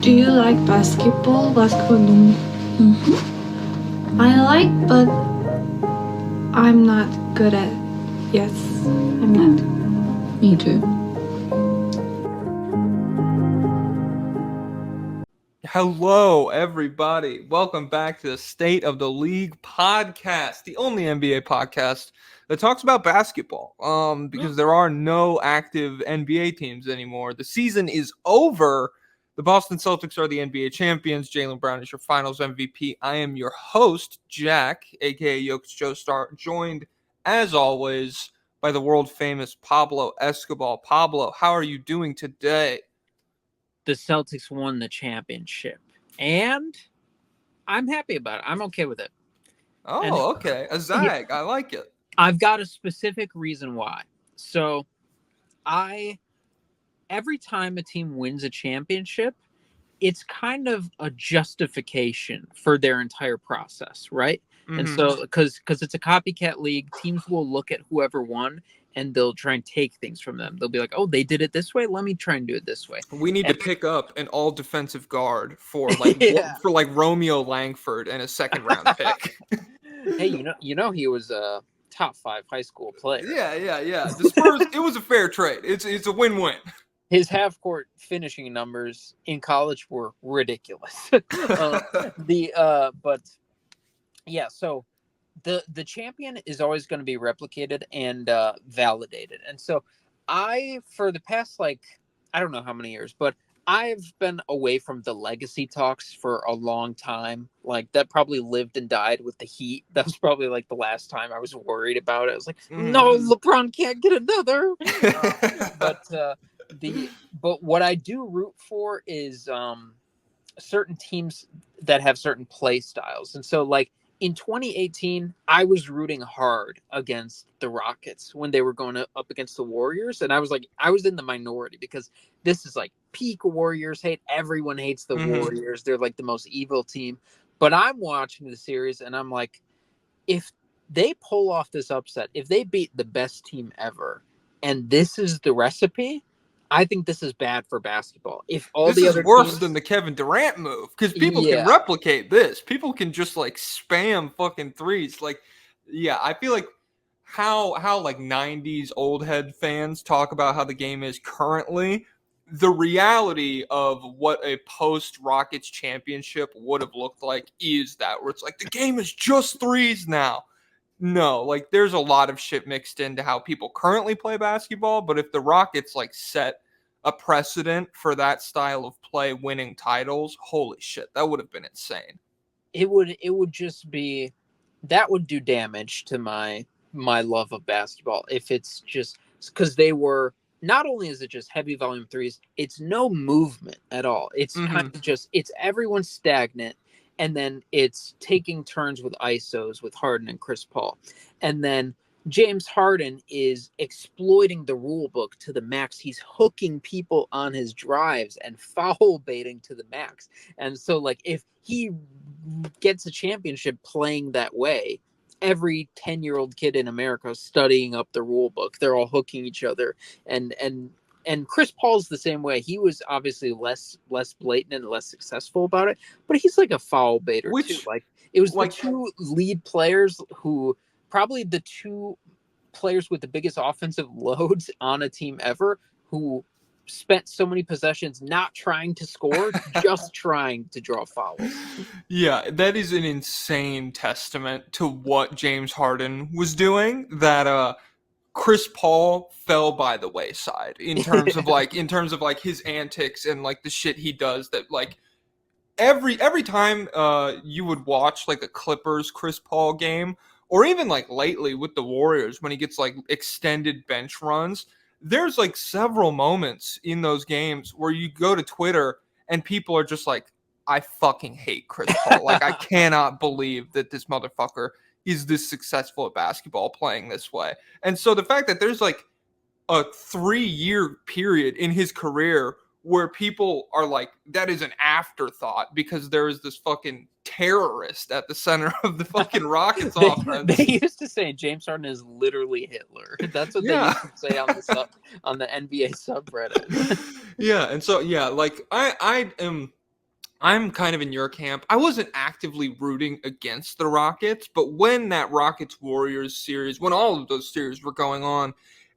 Do you like basketball? Basketball 너무. I like, but I'm not good at. Yes, I'm not. Me too. Hello, everybody. Welcome back to the State of the League podcast, the only NBA podcast that talks about basketball. Because there are no active NBA teams anymore. The season is over. The Boston Celtics are the NBA champions. Jaylen Brown is your Finals MVP. I am your host, Jack, aka joestar, joined as always by the world famous Pablo Escobar. Pablo, how are you doing today? The Celtics won the championship, and I'm happy about it. I'm okay with it. Oh, okay. A zag. Yeah. I like it. I've got a specific reason why. So every time a team wins a championship, it's kind of a justification for their entire process, right? Mm-hmm. And so because it's a copycat league, teams will look at whoever won and they'll try and take things from them. They'll be like, oh, they did it this way, let me try and do it this way. We need to pick up an all defensive guard for like Romeo Langford and a second round pick. Hey, you know he was a top 5 high school player. Yeah. The Spurs, it was a fair trade. It's a win-win. His half-court finishing numbers in college were ridiculous. So the champion is always going to be replicated and validated. And so for the past, I don't know how many years, but I've been away from the legacy talks for a long time. Like, that probably lived and died with the Heat. That was probably the last time I was worried about it. I was like, no, LeBron can't get another. But what I do root for is certain teams that have certain play styles. And so, in 2018, I was rooting hard against the Rockets when they were going up against the Warriors. And I was in the minority because this is peak Warriors hate. Everyone hates the Warriors. They're the most evil team. But I'm watching the series and I'm like, if they pull off this upset, if they beat the best team ever, and this is the recipe, I think this is bad for basketball. If all the other worse teams... than the Kevin Durant move, because people can replicate this. People can just spam fucking threes. I feel like how 90s old head fans talk about how the game is currently. The reality of what a post Rockets championship would have looked like is that, where it's the game is just threes now. No, there's a lot of shit mixed into how people currently play basketball, but if the Rockets set a precedent for that style of play winning titles, holy shit, that would have been insane. It would just be, that would do damage to my love of basketball if it's just because they were, not only is it just heavy volume threes, it's no movement at all. It's kind of just, it's everyone stagnant. And then it's taking turns with ISOs with Harden and Chris Paul. And then James Harden is exploiting the rule book to the max. He's hooking people on his drives and foul baiting to the max. And so, if he gets a championship playing that way, every 10-year-old kid in America is studying up the rule book. They're all hooking each other. And Chris Paul's the same way. He was obviously less blatant and less successful about it, but he's a foul baiter too. It was the two lead players who, probably the two players with the biggest offensive loads on a team ever, who spent so many possessions not trying to score, just trying to draw fouls. Yeah, that is an insane testament to what James Harden was doing, that Chris Paul fell by the wayside in terms of his antics and the shit he does, that every time you would watch a Clippers Chris Paul game, or even lately with the Warriors when he gets extended bench runs, there's several moments in those games where you go to Twitter and people are just I fucking hate Chris Paul. I cannot believe that this motherfucker is this successful at basketball playing this way. And so the fact that there's a 3-year period in his career where people are that is an afterthought because there is this fucking terrorist at the center of the fucking Rockets offense. They used to say James Harden is literally Hitler. That's what they used to say on the NBA subreddit. Yeah, and so I am I'm kind of in your camp. I wasn't actively rooting against the Rockets, but when that Rockets Warriors series, when all of those series were going on,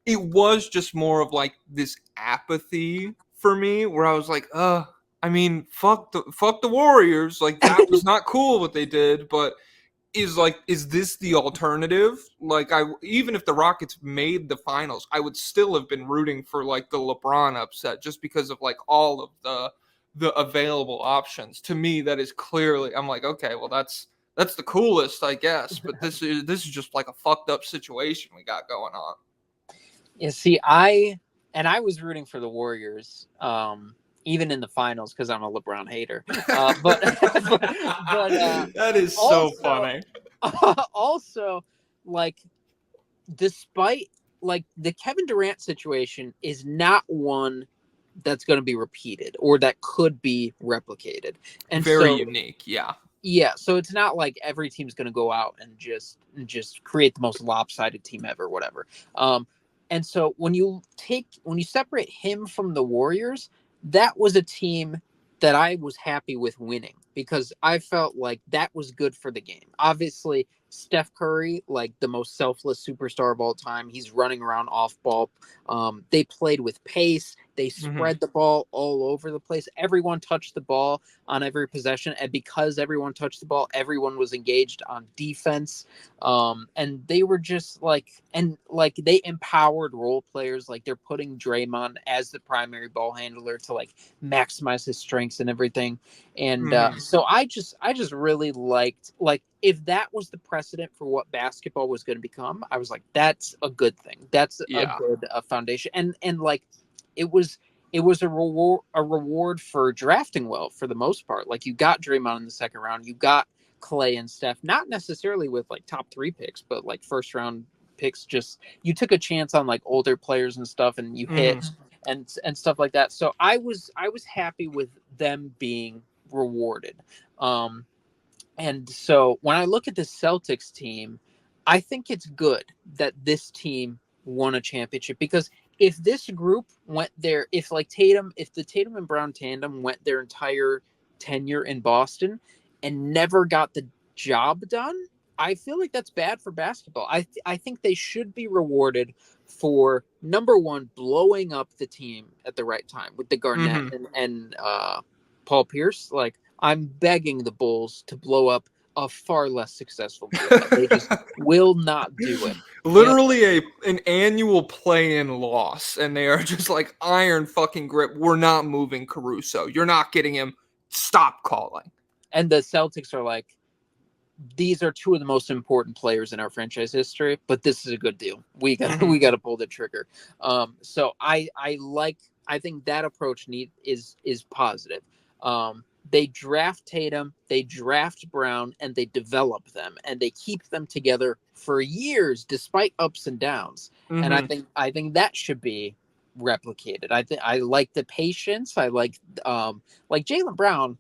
it was just more of like this apathy for me where I was like, I mean, fuck the Warriors. Like that was not cool what they did, but is this the alternative? Like even if the Rockets made the finals, I would still have been rooting for like the LeBron upset just because of like all of the available options. To me, that is clearly I'm like, okay, well that's the coolest, I guess, but this is just like a fucked up situation we got going on. Yeah, see, I was rooting for the Warriors, even in the finals because I'm a LeBron hater. But That is so also, funny. also, like, despite like the Kevin Durant situation is not one that's going to be repeated or that could be replicated, and Very so unique, yeah. yeah, so it's not like every team's going to go out and just create the most lopsided team ever, whatever. And so when you separate him from the Warriors, that was a team that I was happy with winning because I felt like that was good for the game. Obviously, Steph Curry, like the most selfless superstar of all time, he's running around off ball. They played with pace. They spread the ball all over the place. Everyone touched the ball on every possession, and because everyone touched the ball, everyone was engaged on defense. And they were just like, and like they empowered role players, like they're putting Draymond as the primary ball handler to like maximize his strengths and everything. And so I just really liked, like, if that was the precedent for what basketball was going to become, I was like, that's a good thing. That's a good foundation. And like it was a reward for drafting well for the most part. Like you got Draymond in the second round, you got Clay and Steph, not necessarily with like top 3 picks, but like first round picks. Just you took a chance on like older players and stuff, and you hit and stuff like that. So I was happy with them being rewarded. And so when I look at the Celtics team, I think it's good that this team won a championship because if this group went there, if the Tatum and Brown tandem went their entire tenure in Boston and never got the job done, I feel like that's bad for basketball. I think they should be rewarded for number one, blowing up the team at the right time with the Garnett and Paul Pierce. Like I'm begging the Bulls to blow up a far less successful group. They just will not do it. Literally an annual play-in loss, and they are just like iron fucking grip. We're not moving Caruso. You're not getting him. Stop calling. And the Celtics are like, these are 2 of the most important players in our franchise history, but this is a good deal. We got to pull the trigger. So I think that approach is positive. They draft Tatum, they draft Brown, and they develop them, and they keep them together for years despite ups and downs. And I think that should be replicated. I like the patience. I like Jaylen Brown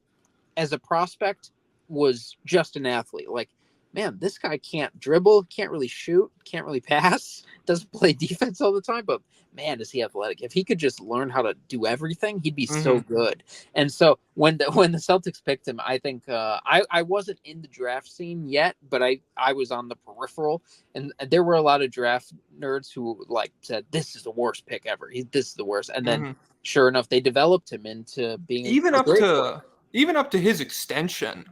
as a prospect was just an athlete. Like, man, this guy can't dribble, can't really shoot, can't really pass, doesn't play defense all the time, but man, is he athletic. If he could just learn how to do everything, he'd be so good. And so when the Celtics picked him, I think I wasn't in the draft scene yet, but I was on the peripheral, and there were a lot of draft nerds who like said, this is the worst pick ever. This is the worst. And then sure enough, they developed him into being even up to his extension.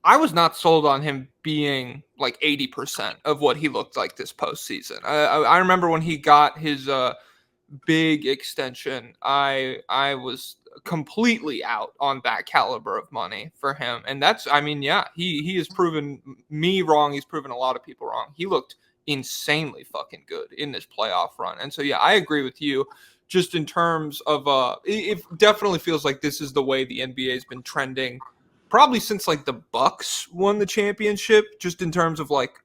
I was not sold on him being like 80% of what he looked like this postseason. I remember when he got his big extension, I was completely out on that caliber of money for him. And that's, I mean, yeah, he has proven me wrong. He's proven a lot of people wrong. He looked insanely fucking good in this playoff run. And so, yeah, I agree with you. Just in terms of, it definitely feels like this is the way the NBA has been trending, probably since like the Bucks won the championship. Just in terms of like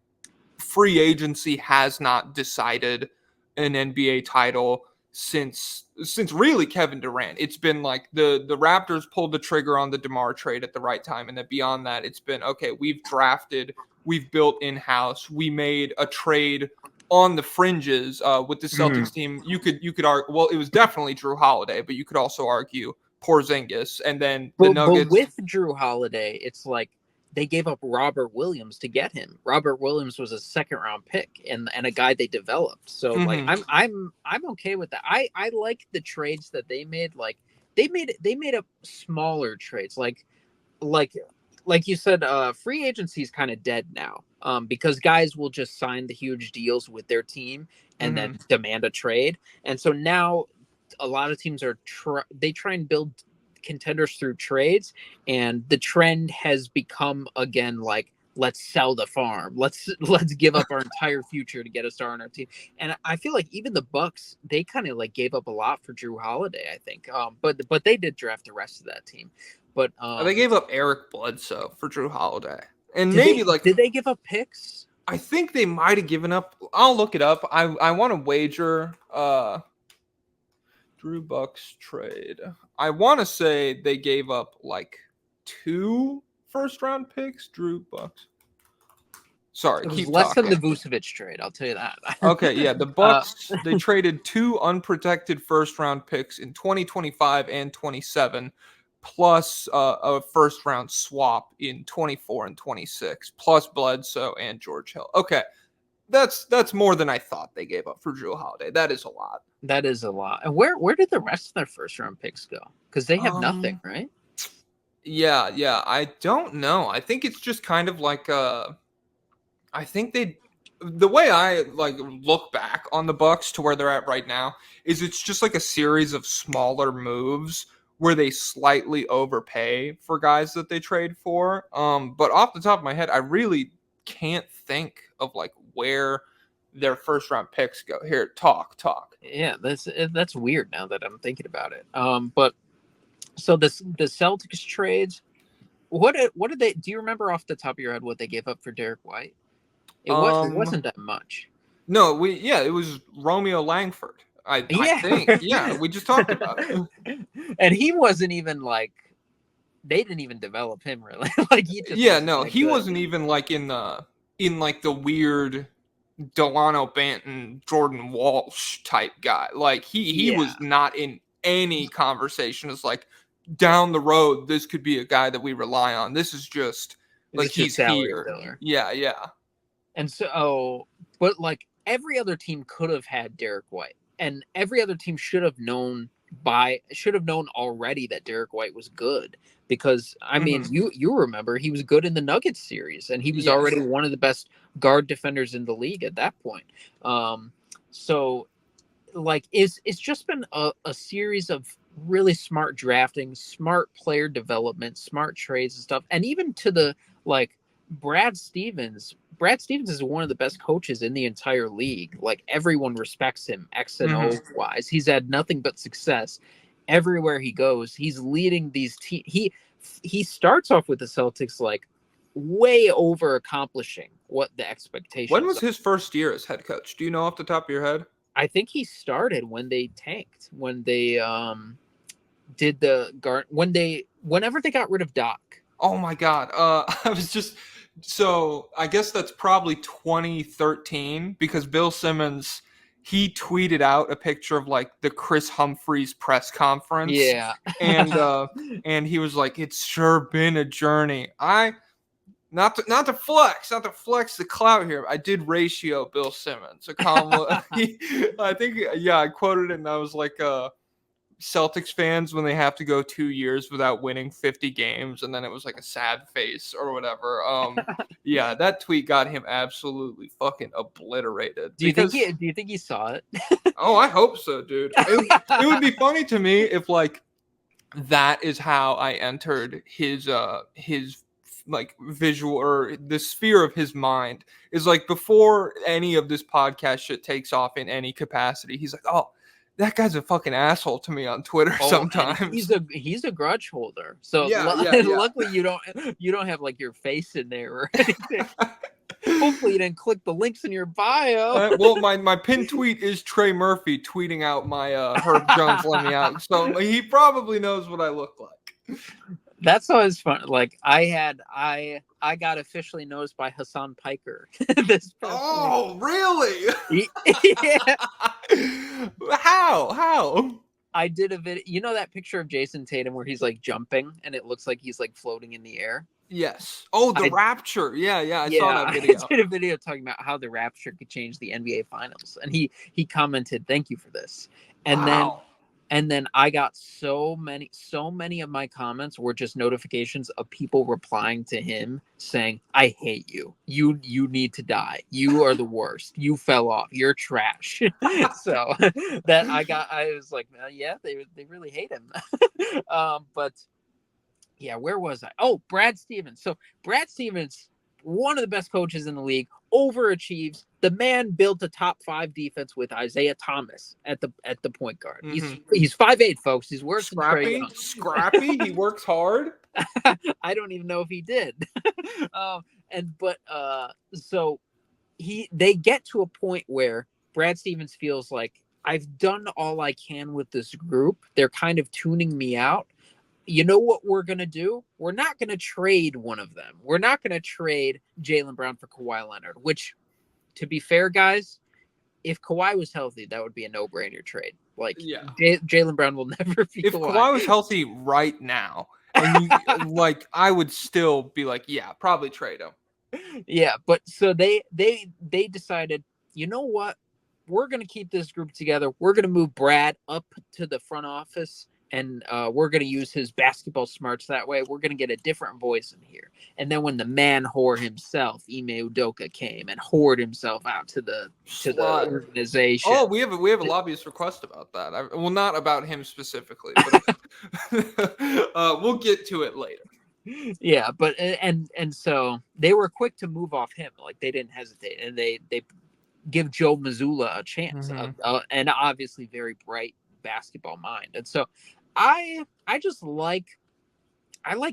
free agency has not decided an NBA title since really Kevin Durant. It's been like the Raptors pulled the trigger on the DeMar trade at the right time, and then beyond that, it's been okay. We've drafted, we've built in house, we made a trade on the fringes with the Celtics team. You could argue, well, it was definitely Drew Holiday, but you could also argue Porzingis, and then the But Nuggets. with Drew Holiday, it's like they gave up Robert Williams to get him. Robert Williams was a second round pick and a guy they developed. So like I'm okay with that. I like the trades that they made. Like they made up smaller trades. Like you said, free agency is kind of dead now. Because guys will just sign the huge deals with their team and then demand a trade. And so now a lot of teams are they try and build contenders through trades, and the trend has become again like, let's sell the farm, let's give up our entire future to get a star on our team. And I feel like even the Bucks, they kind of like gave up a lot for Drew Holiday, I think. But they did draft the rest of that team. But they gave up Eric Bledsoe for Drew Holiday, and did they give up picks? I think they might have given up. I'll look it up. I want to wager. Drew Bucks trade. I want to say they gave up like 2 first-round picks. Drew Bucks. Sorry, it was keep less talking. than the Vucevic trade, I'll tell you that. Okay, yeah, the Bucks, they traded 2 unprotected first-round picks in 2025 and 27, plus a first-round swap in 24 and 26, plus Bledsoe and George Hill. Okay, that's more than I thought they gave up for Drew Holiday. That is a lot. That is a lot. And where did the rest of their first-round picks go? Because they have nothing, right? Yeah, I don't know. I think it's just kind of like I think the way I like look back on the Bucks to where they're at right now is it's just like a series of smaller moves where they slightly overpay for guys that they trade for. But off the top of my head, I really can't think of like where their first round picks go. Here, talk. Yeah, that's weird now that I'm thinking about it. But so the Celtics trades, what did they? Do you remember off the top of your head what they gave up for Derek White? It wasn't that much. No, it was Romeo Langford. I think. Yeah, we just talked about it. And he wasn't even like, they didn't even develop him really. Like he just he wasn't even like in like the weird Delano Banton, Jordan Walsh type guy. Like he was not in any conversation as like down the road, this could be a guy that we rely on. This is just like he's here. Filler. Yeah. And so, but like every other team could have had Derek White, and every other team should have known already that Derek White was good, because I mean, you remember he was good in the Nuggets series, and he was already one of the best guard defenders in the league at that point. So like it's just been a series of really smart drafting, smart player development, smart trades and stuff. And even to the like Brad Stevens is one of the best coaches in the entire league. Like everyone respects him X and O wise. He's had nothing but success everywhere he goes. He's leading these teams. He starts off with the Celtics like way over accomplishing what the expectations. When was his first year as head coach? Do you know off the top of your head? I think he started when they tanked, when they did the guard, whenever they got rid of Doc. Oh my God. I guess that's probably 2013, because Bill Simmons, he tweeted out a picture of like the Chris Humphries press conference. Yeah. And he was like, it's sure been a journey. Not to flex the clout here. I did ratio Bill Simmons. I quoted it and I was like, Celtics fans when they have to go 2 years without winning 50 games, and then it was like a sad face or whatever. That tweet got him absolutely fucking obliterated. Do you think he saw it? Oh, I hope so, dude. It would be funny to me if like that is how I entered his like visual, or the sphere of his mind, is like before any of this podcast shit takes off in any capacity. He's like, oh, that guy's a fucking asshole to me on Twitter sometimes. He's a grudge holder. So luckily you don't have like your face in there or anything. Hopefully you didn't click the links in your bio. Well, my pinned tweet is Trey Murphy tweeting out my Herb Jones let me out. So he probably knows what I look like. That's always fun. Like I got officially noticed by Hassan Piker. Oh, really? Yeah. How? I did a video. You know that picture of Jason Tatum where he's like jumping and it looks like he's like floating in the air? Yes. Oh, the I Rapture. Yeah, I saw Yeah, that I video. did a video talking about how the Rapture could change the NBA Finals, and he commented, "Thank you for this." And then Wow. I got so many of my comments were just notifications of people replying to him saying, "I hate you. You need to die. You are the worst. You fell off. You're trash." So that I was like, yeah, they really hate him. But yeah, where was I? Oh, Brad Stevens. So Brad Stevens, one of the best coaches in the league, overachieves. The man built a top 5 defense with Isaiah Thomas at the point guard. Mm-hmm. He's 5'8", folks. He's worse than Trae Young. Scrappy. He works hard. I don't even know if he did. So they get to a point where Brad Stevens feels like I've done all I can with this group. They're kind of tuning me out. You know what we're going to do? We're not going to trade one of them. We're not going to trade Jaylen Brown for Kawhi Leonard, which, to be fair, guys, if Kawhi was healthy, that would be a no-brainer trade. Like, Yeah. Jaylen Brown will never be If Kawhi was healthy right now, and you like, I would still be like, yeah, probably trade him. Yeah, but so they decided, you know what? We're going to keep this group together. We're going to move Brad up to the front office, and we're going to use his basketball smarts that way. We're going to get a different voice in here. And then when the man whore himself, Ime Udoka, came and whored himself out to the organization. Oh, we have a lobbyist request about that. Well, not about him specifically, but we'll get to it later. Yeah, but and so they were quick to move off him. Like, they didn't hesitate, and they give Joe Mazzulla a chance, and obviously very bright basketball mind. And so I just like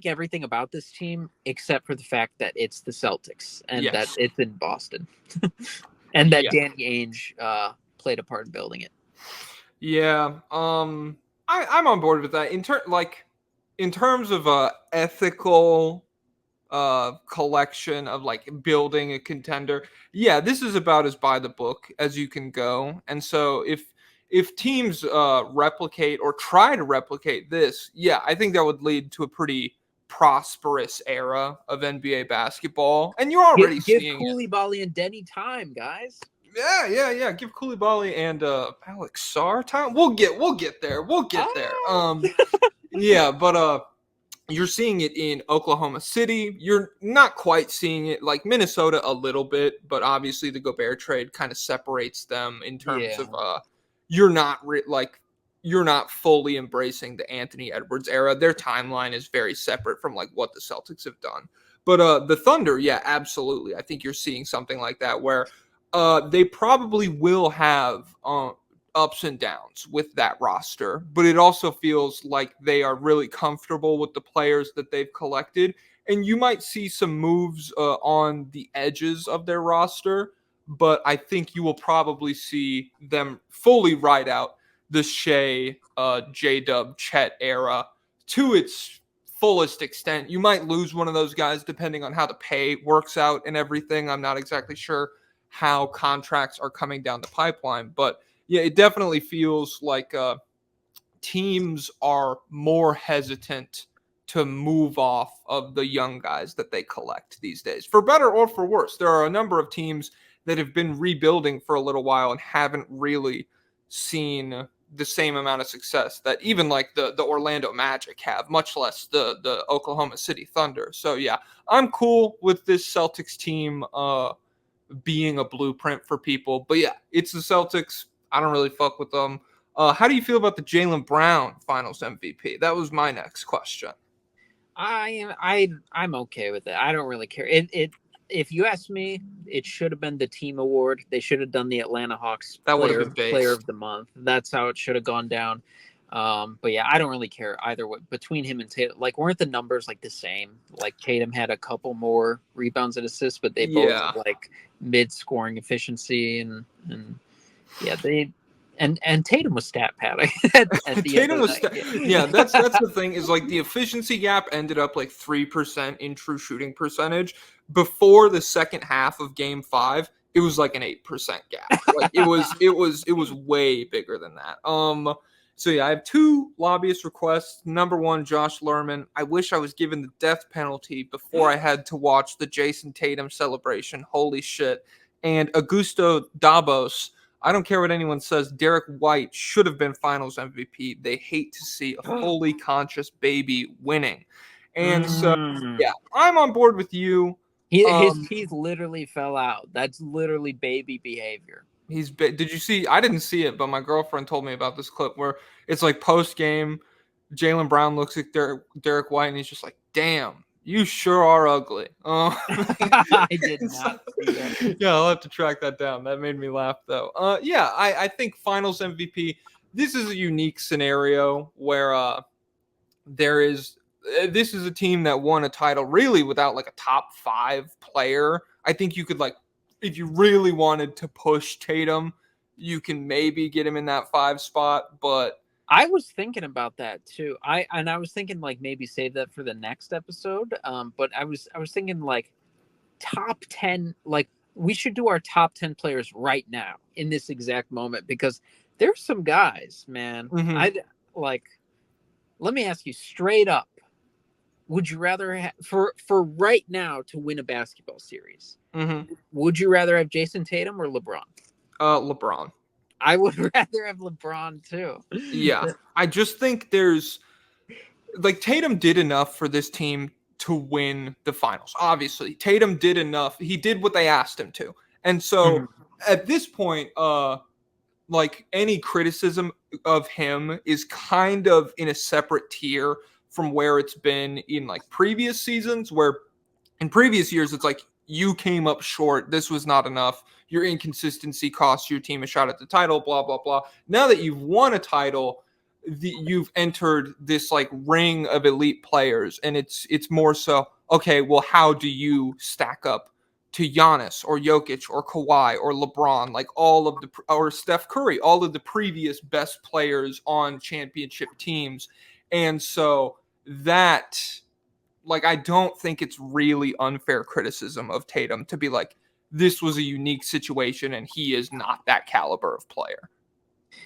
everything about this team except for the fact that it's the Celtics and that it's in Boston, and that Danny Ainge played a part in building it. Yeah, I'm on board with that. In terms of ethical collection of like building a contender, yeah, this is about as by the book as you can go. And so if teams replicate or try to replicate this, yeah, I think that would lead to a pretty prosperous era of NBA basketball. And you're already seeing Koulibaly and Denny time, guys. Yeah. Give Koulibaly and Alex Sarr time. We'll get there. Yeah, but you're seeing it in Oklahoma City. You're not quite seeing it like Minnesota a little bit, but obviously the Gobert trade kind of separates them in terms of you're not fully embracing the Anthony Edwards era. Their timeline is very separate from like what the Celtics have done. But the Thunder, yeah, absolutely. I think you're seeing something like that where they probably will have ups and downs with that roster, but it also feels like they are really comfortable with the players that they've collected. And you might see some moves on the edges of their roster, but I think you will probably see them fully ride out the Shea, J-Dub, Chet era to its fullest extent. You might lose one of those guys depending on how the pay works out and everything. I'm not exactly sure how contracts are coming down the pipeline, but yeah, it definitely feels like teams are more hesitant to move off of the young guys that they collect these days, for better or for worse. There are a number of teams that have been rebuilding for a little while and haven't really seen the same amount of success that even like the Orlando Magic have, much less the Oklahoma City Thunder. So yeah, I'm cool with this Celtics team being a blueprint for people. But yeah, it's the Celtics. I don't really fuck with them. How do you feel about the Jaylen Brown Finals MVP? That was my next question. I'm okay with it. I don't really care. If you ask me, it should have been the team award. They should have done the Atlanta Hawks player of the month. That's how it should have gone down. But yeah, I don't really care either way. Between him and Tatum, like, weren't the numbers like the same? Like, Tatum had a couple more rebounds and assists, but they both had like mid-scoring efficiency and yeah, and Tatum was stat padding. Tatum was that's the thing, is like the efficiency gap ended up like 3% in true shooting percentage. Before the second half of Game 5, it was like an 8% gap. Like it was way bigger than that. So yeah, I have 2 lobbyist requests. Number 1, Josh Lerman. I wish I was given the death penalty before I had to watch the Jason Tatum celebration. Holy shit. And Augusto Dabos. I don't care what anyone says. Derek White should have been Finals MVP. They hate to see a fully conscious baby winning. And so, yeah, I'm on board with you. His teeth literally fell out. That's literally baby behavior. Did you see? I didn't see it, but my girlfriend told me about this clip where it's like post game. Jaylen Brown looks at Derek White and he's just like, "Damn, you sure are ugly." I did not see that. Yeah, I'll have to track that down. That made me laugh though. Yeah, I think Finals MVP. This is a unique scenario where this is a team that won a title really without like a top 5 player. I think you could like, if you really wanted to push Tatum, you can maybe get him in that 5 spot, but I was thinking about that too. I was thinking like maybe save that for the next episode. But I was thinking like top 10, like we should do our top 10 players right now in this exact moment, because there's some guys, man. I'd like, let me ask you straight up. Would you rather for right now to win a basketball series? Would you rather have Jason Tatum or LeBron? LeBron. I would rather have LeBron too. Yeah, I just think there's like Tatum did enough for this team to win the finals. Obviously, Tatum did enough. He did what they asked him to, and so at this point, like any criticism of him is kind of in a separate tier from where it's been in like previous seasons, where in previous years it's like you came up short, this was not enough, your inconsistency cost your team a shot at the title, blah blah blah. Now that you've won a title, you've entered this like ring of elite players, and it's more so, okay, well, how do you stack up to Giannis or Jokic or Kawhi or LeBron, like all of the, or Steph Curry, all of the previous best players on championship teams. And so that, like, I don't think it's really unfair criticism of Tatum to be like, this was a unique situation and he is not that caliber of player.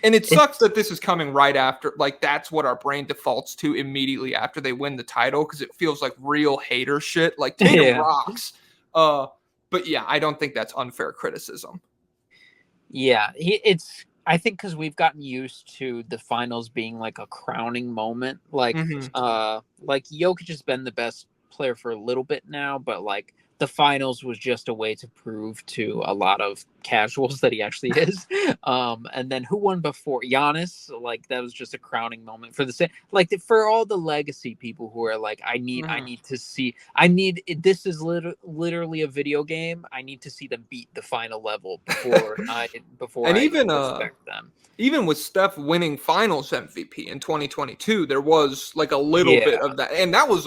And it sucks that this is coming right after, like, that's what our brain defaults to immediately after they win the title, because it feels like real hater shit. Like, Tatum rocks. But yeah, I don't think that's unfair criticism. Yeah, I think because we've gotten used to the finals being like a crowning moment. Like, like Jokic has been the best player for a little bit now, but like the finals was just a way to prove to a lot of casuals that he actually is. And then who won before? Giannis. Like that was just a crowning moment for the same, like for all the legacy people who are like, I need to see, this is literally a video game. I need to see them beat the final level before I respect them. Even with Steph winning Finals MVP in 2022, there was like a little bit of that, and that was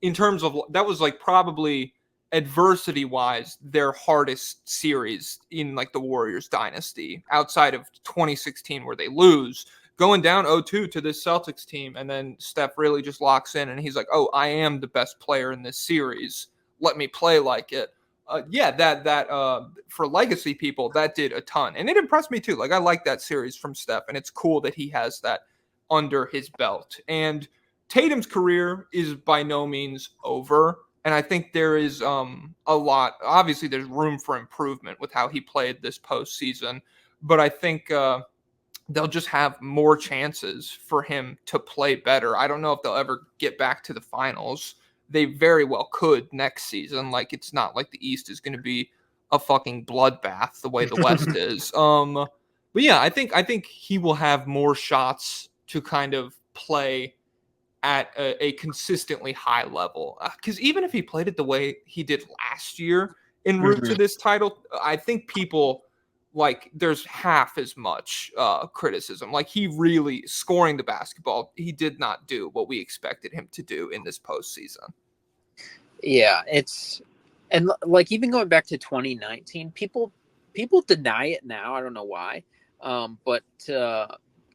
in terms of, that was like probably adversity wise their hardest series in like the Warriors dynasty, outside of 2016 where they lose, going down 0-2 to this Celtics team, and then Steph really just locks in and he's like, oh, I am the best player in this series, let me play like it. That for legacy people, that did a ton, and it impressed me too. Like, I like that series from Steph, and it's cool that he has that under his belt. And Tatum's career is by no means over, and I think there is a lot. Obviously, there's room for improvement with how he played this postseason, but I think they'll just have more chances for him to play better. I don't know if they'll ever get back to the finals. They very well could next season. Like, it's not like the East is going to be a fucking bloodbath the way the West is. But yeah, I think he will have more shots to kind of play at a consistently high level. Because even if he played it the way he did last year en route to this title, I think people, like, there's half as much criticism. Like, he really, scoring the basketball, he did not do what we expected him to do in this postseason. Yeah, and like even going back to 2019, people deny it now. I don't know why, but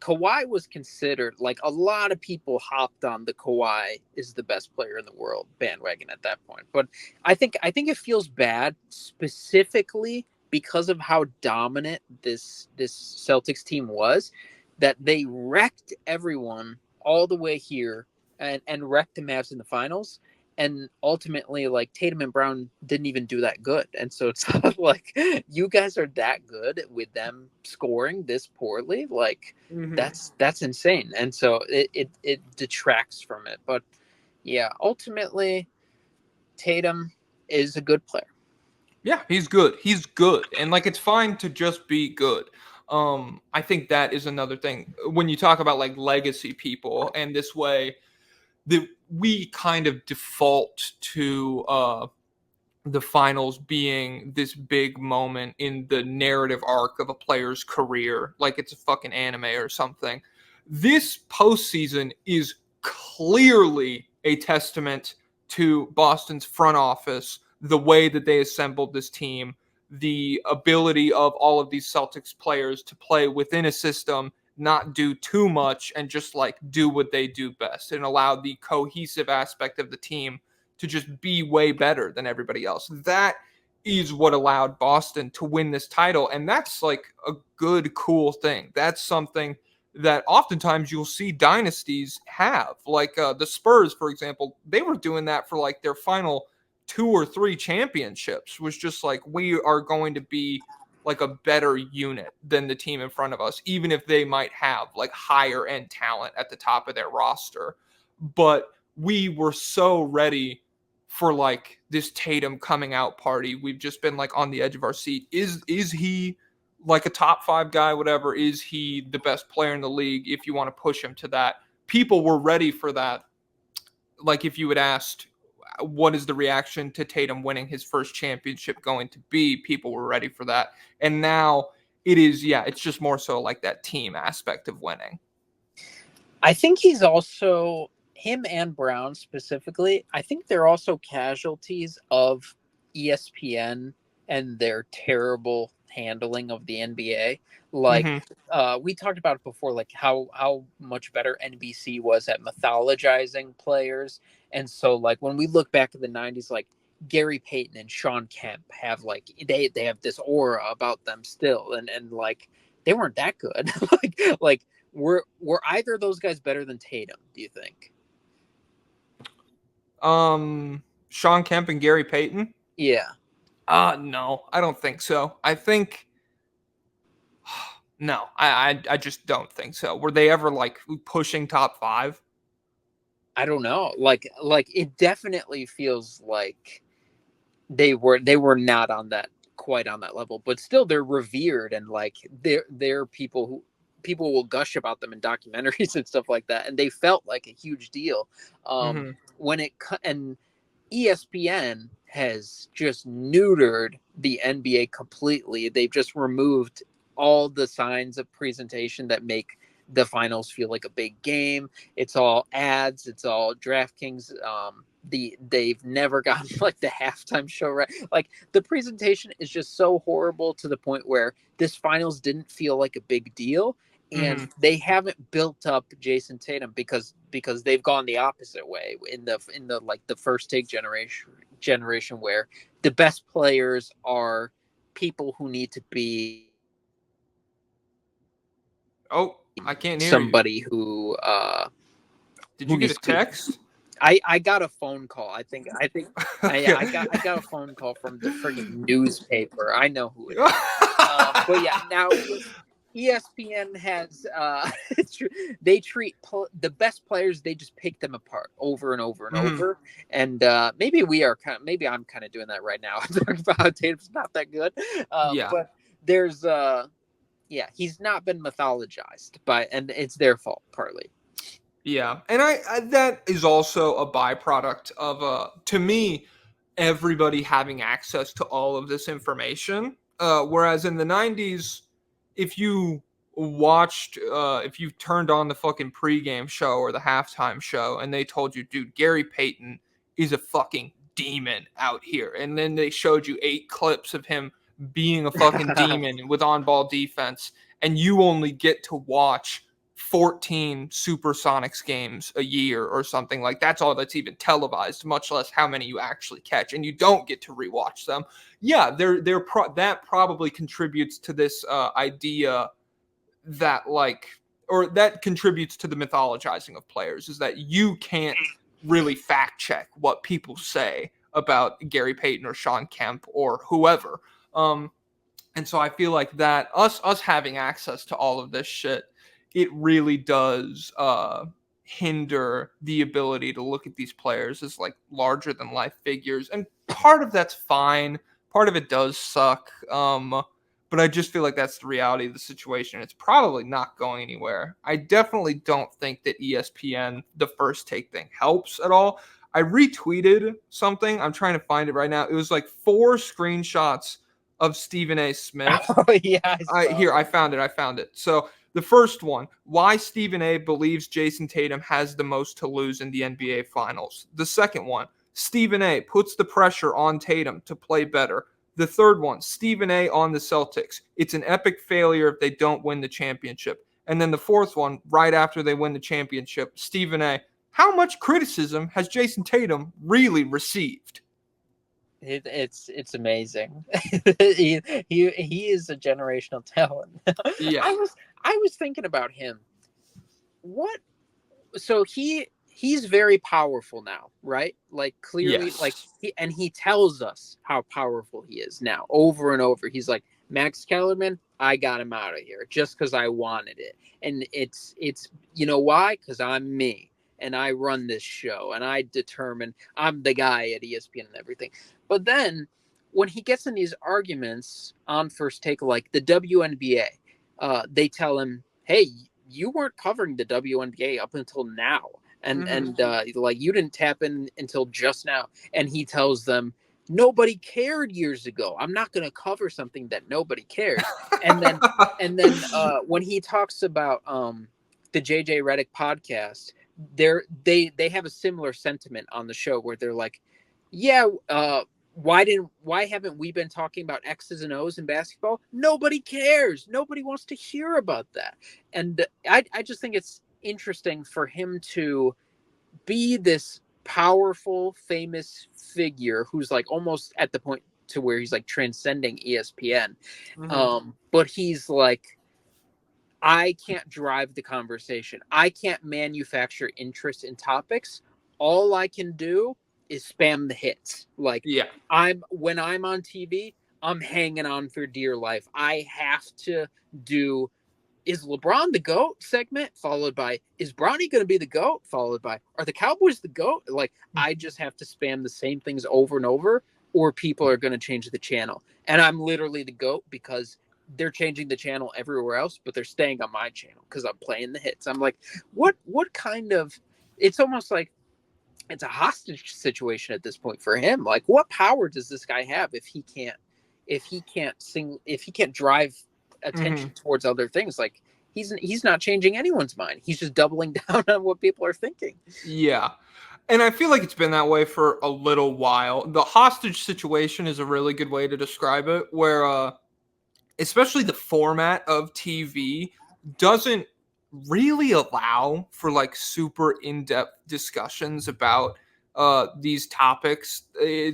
Kawhi was considered, like, a lot of people hopped on the Kawhi is the best player in the world bandwagon at that point. But I think it feels bad specifically because of how dominant this Celtics team was, that they wrecked everyone all the way here and wrecked the Mavs in the finals. And ultimately, like Tatum and Brown didn't even do that good. And so it's like, you guys are that good with them scoring this poorly. Like that's insane. And so it detracts from it. But yeah, ultimately, Tatum is a good player. Yeah, he's good. He's good. And like it's fine to just be good. I think that is another thing when you talk about like legacy people and this way that we kind of default to the finals being this big moment in the narrative arc of a player's career, like it's a fucking anime or something. This postseason is clearly a testament to Boston's front office, the way that they assembled this team, the ability of all of these Celtics players to play within a system, not do too much, and just like do what they do best and allow the cohesive aspect of the team to just be way better than everybody else. That is what allowed Boston to win this title. And that's like a good, cool thing. That's something that oftentimes you'll see dynasties have. Like the Spurs, for example, they were doing that for like their final 2 or 3 championships, was just like, we are going to be like a better unit than the team in front of us, even if they might have like higher end talent at the top of their roster. But we were so ready for like this Tatum coming out party. We've just been like on the edge of our seat. Is he like a top 5 guy, whatever? Is he the best player in the league if you want to push him to that? People were ready for that. Like if you had asked what is the reaction to Tatum winning his first championship going to be, people were ready for that. And now it is, yeah, it's just more so like that team aspect of winning. I think he's also, him and Brown specifically, I think they're also casualties of ESPN and their terrible handling of the NBA. Like we talked about it before, like how much better NBC was at mythologizing players. And so like when we look back at the 90s, like Gary Payton and Sean Kemp have like they have this aura about them still, and like they weren't that good. like were either of those guys better than Tatum, do you think? Sean Kemp and Gary Payton? Yeah. No, I don't think so. I think no, I just don't think so. Were they ever like pushing top 5? I don't know. Like it definitely feels like they were not on that, quite on that level, but still they're revered, and like they're people who people will gush about them in documentaries and stuff like that, and they felt like a huge deal. When it and ESPN has just neutered the NBA completely. They've just removed all the signs of presentation that make the finals feel like a big game. It's all ads. It's all DraftKings. They've never gotten like the halftime show right. Like the presentation is just so horrible to the point where this finals didn't feel like a big deal. And they haven't built up Jason Tatum because they've gone the opposite way in the like the first take generation where the best players are people who need to be. Oh, I can't hear somebody you. Who did who you get a text? I got a phone call. I think Okay. I got a phone call from the friggin' newspaper. I know who it is. But yeah, now ESPN has they treat the best players, they just pick them apart over and over and over. And maybe I'm kind of doing that right now. I'm talking about how Tatum's not that good. But there's he's not been mythologized and it's their fault partly. Yeah, and I that is also a byproduct of to me, everybody having access to all of this information. Whereas in the '90s, if you if you turned on the fucking pregame show or the halftime show and they told you, dude, Gary Payton is a fucking demon out here, and then they showed you 8 clips of him being a fucking demon with on-ball defense, and you only get to watch 14 Supersonics games a year or something, like that's all that's even televised, much less how many you actually catch, and you don't get to rewatch them. Yeah, that probably contributes to this idea that like or that contributes to the mythologizing of players, is that you can't really fact check what people say about Gary Payton or Sean Kemp or whoever. And so I feel like that us having access to all of this shit, it really does hinder the ability to look at these players as like larger than life figures. And part of that's fine. Part of it does suck. But I just feel like that's the reality of the situation. It's probably not going anywhere. I definitely don't think that ESPN, the first take thing, helps at all. I retweeted something. I'm trying to find it right now. It was like 4 screenshots of Stephen A. Smith. Oh yeah, I found it. So the first one, why Stephen A. believes Jason Tatum has the most to lose in the NBA Finals. The second one, Stephen A. puts the pressure on Tatum to play better. The third one, Stephen A. on the Celtics. It's an epic failure if they don't win the championship. And then the fourth one, right after they win the championship, Stephen A. How much criticism has Jason Tatum really received? It's amazing. he is a generational talent. Yeah. I was thinking about him. What? So he's very powerful now, right? Like clearly, Yes. like he tells us how powerful he is now, over and over. He's like, Max Kellerman, I got him out of here just because I wanted it, and it's you know why? Because I'm me, and I run this show, and I determine I'm the guy at ESPN and everything. But then when he gets in these arguments on First Take, like the WNBA, they tell him, hey, you weren't covering the WNBA up until now. And like you didn't tap in until just now. And he tells them, nobody cared years ago. I'm not going to cover something that nobody cares. and then when he talks about the JJ Redick podcast, they have a similar sentiment on the show where they're like, yeah, why haven't we been talking about X's and O's in basketball? Nobody cares. Nobody wants to hear about that. And I just think it's interesting for him to be this powerful, famous figure who's like almost at the point to where he's like transcending ESPN. But he's like, I can't drive the conversation. I can't manufacture interest in topics. All I can do is spam the hits. Like, yeah. When I'm on TV, I'm hanging on for dear life. I have to do, is LeBron the GOAT segment, followed by, is Bronny going to be the GOAT, followed by, are the Cowboys the GOAT? Like, I just have to spam the same things over and over, or people are going to change the channel. And I'm literally the GOAT because they're changing the channel everywhere else, but they're staying on my channel because I'm playing the hits. I'm like, what kind of, it's almost like it's a hostage situation at this point for him. Like, what power does this guy have if he can't drive attention towards other things? Like, he's not changing anyone's mind. He's just doubling down on what people are thinking. Yeah. And I feel like it's been that way for a little while. The hostage situation is a really good way to describe it, where especially the format of TV doesn't really allow for like super in-depth discussions about these topics.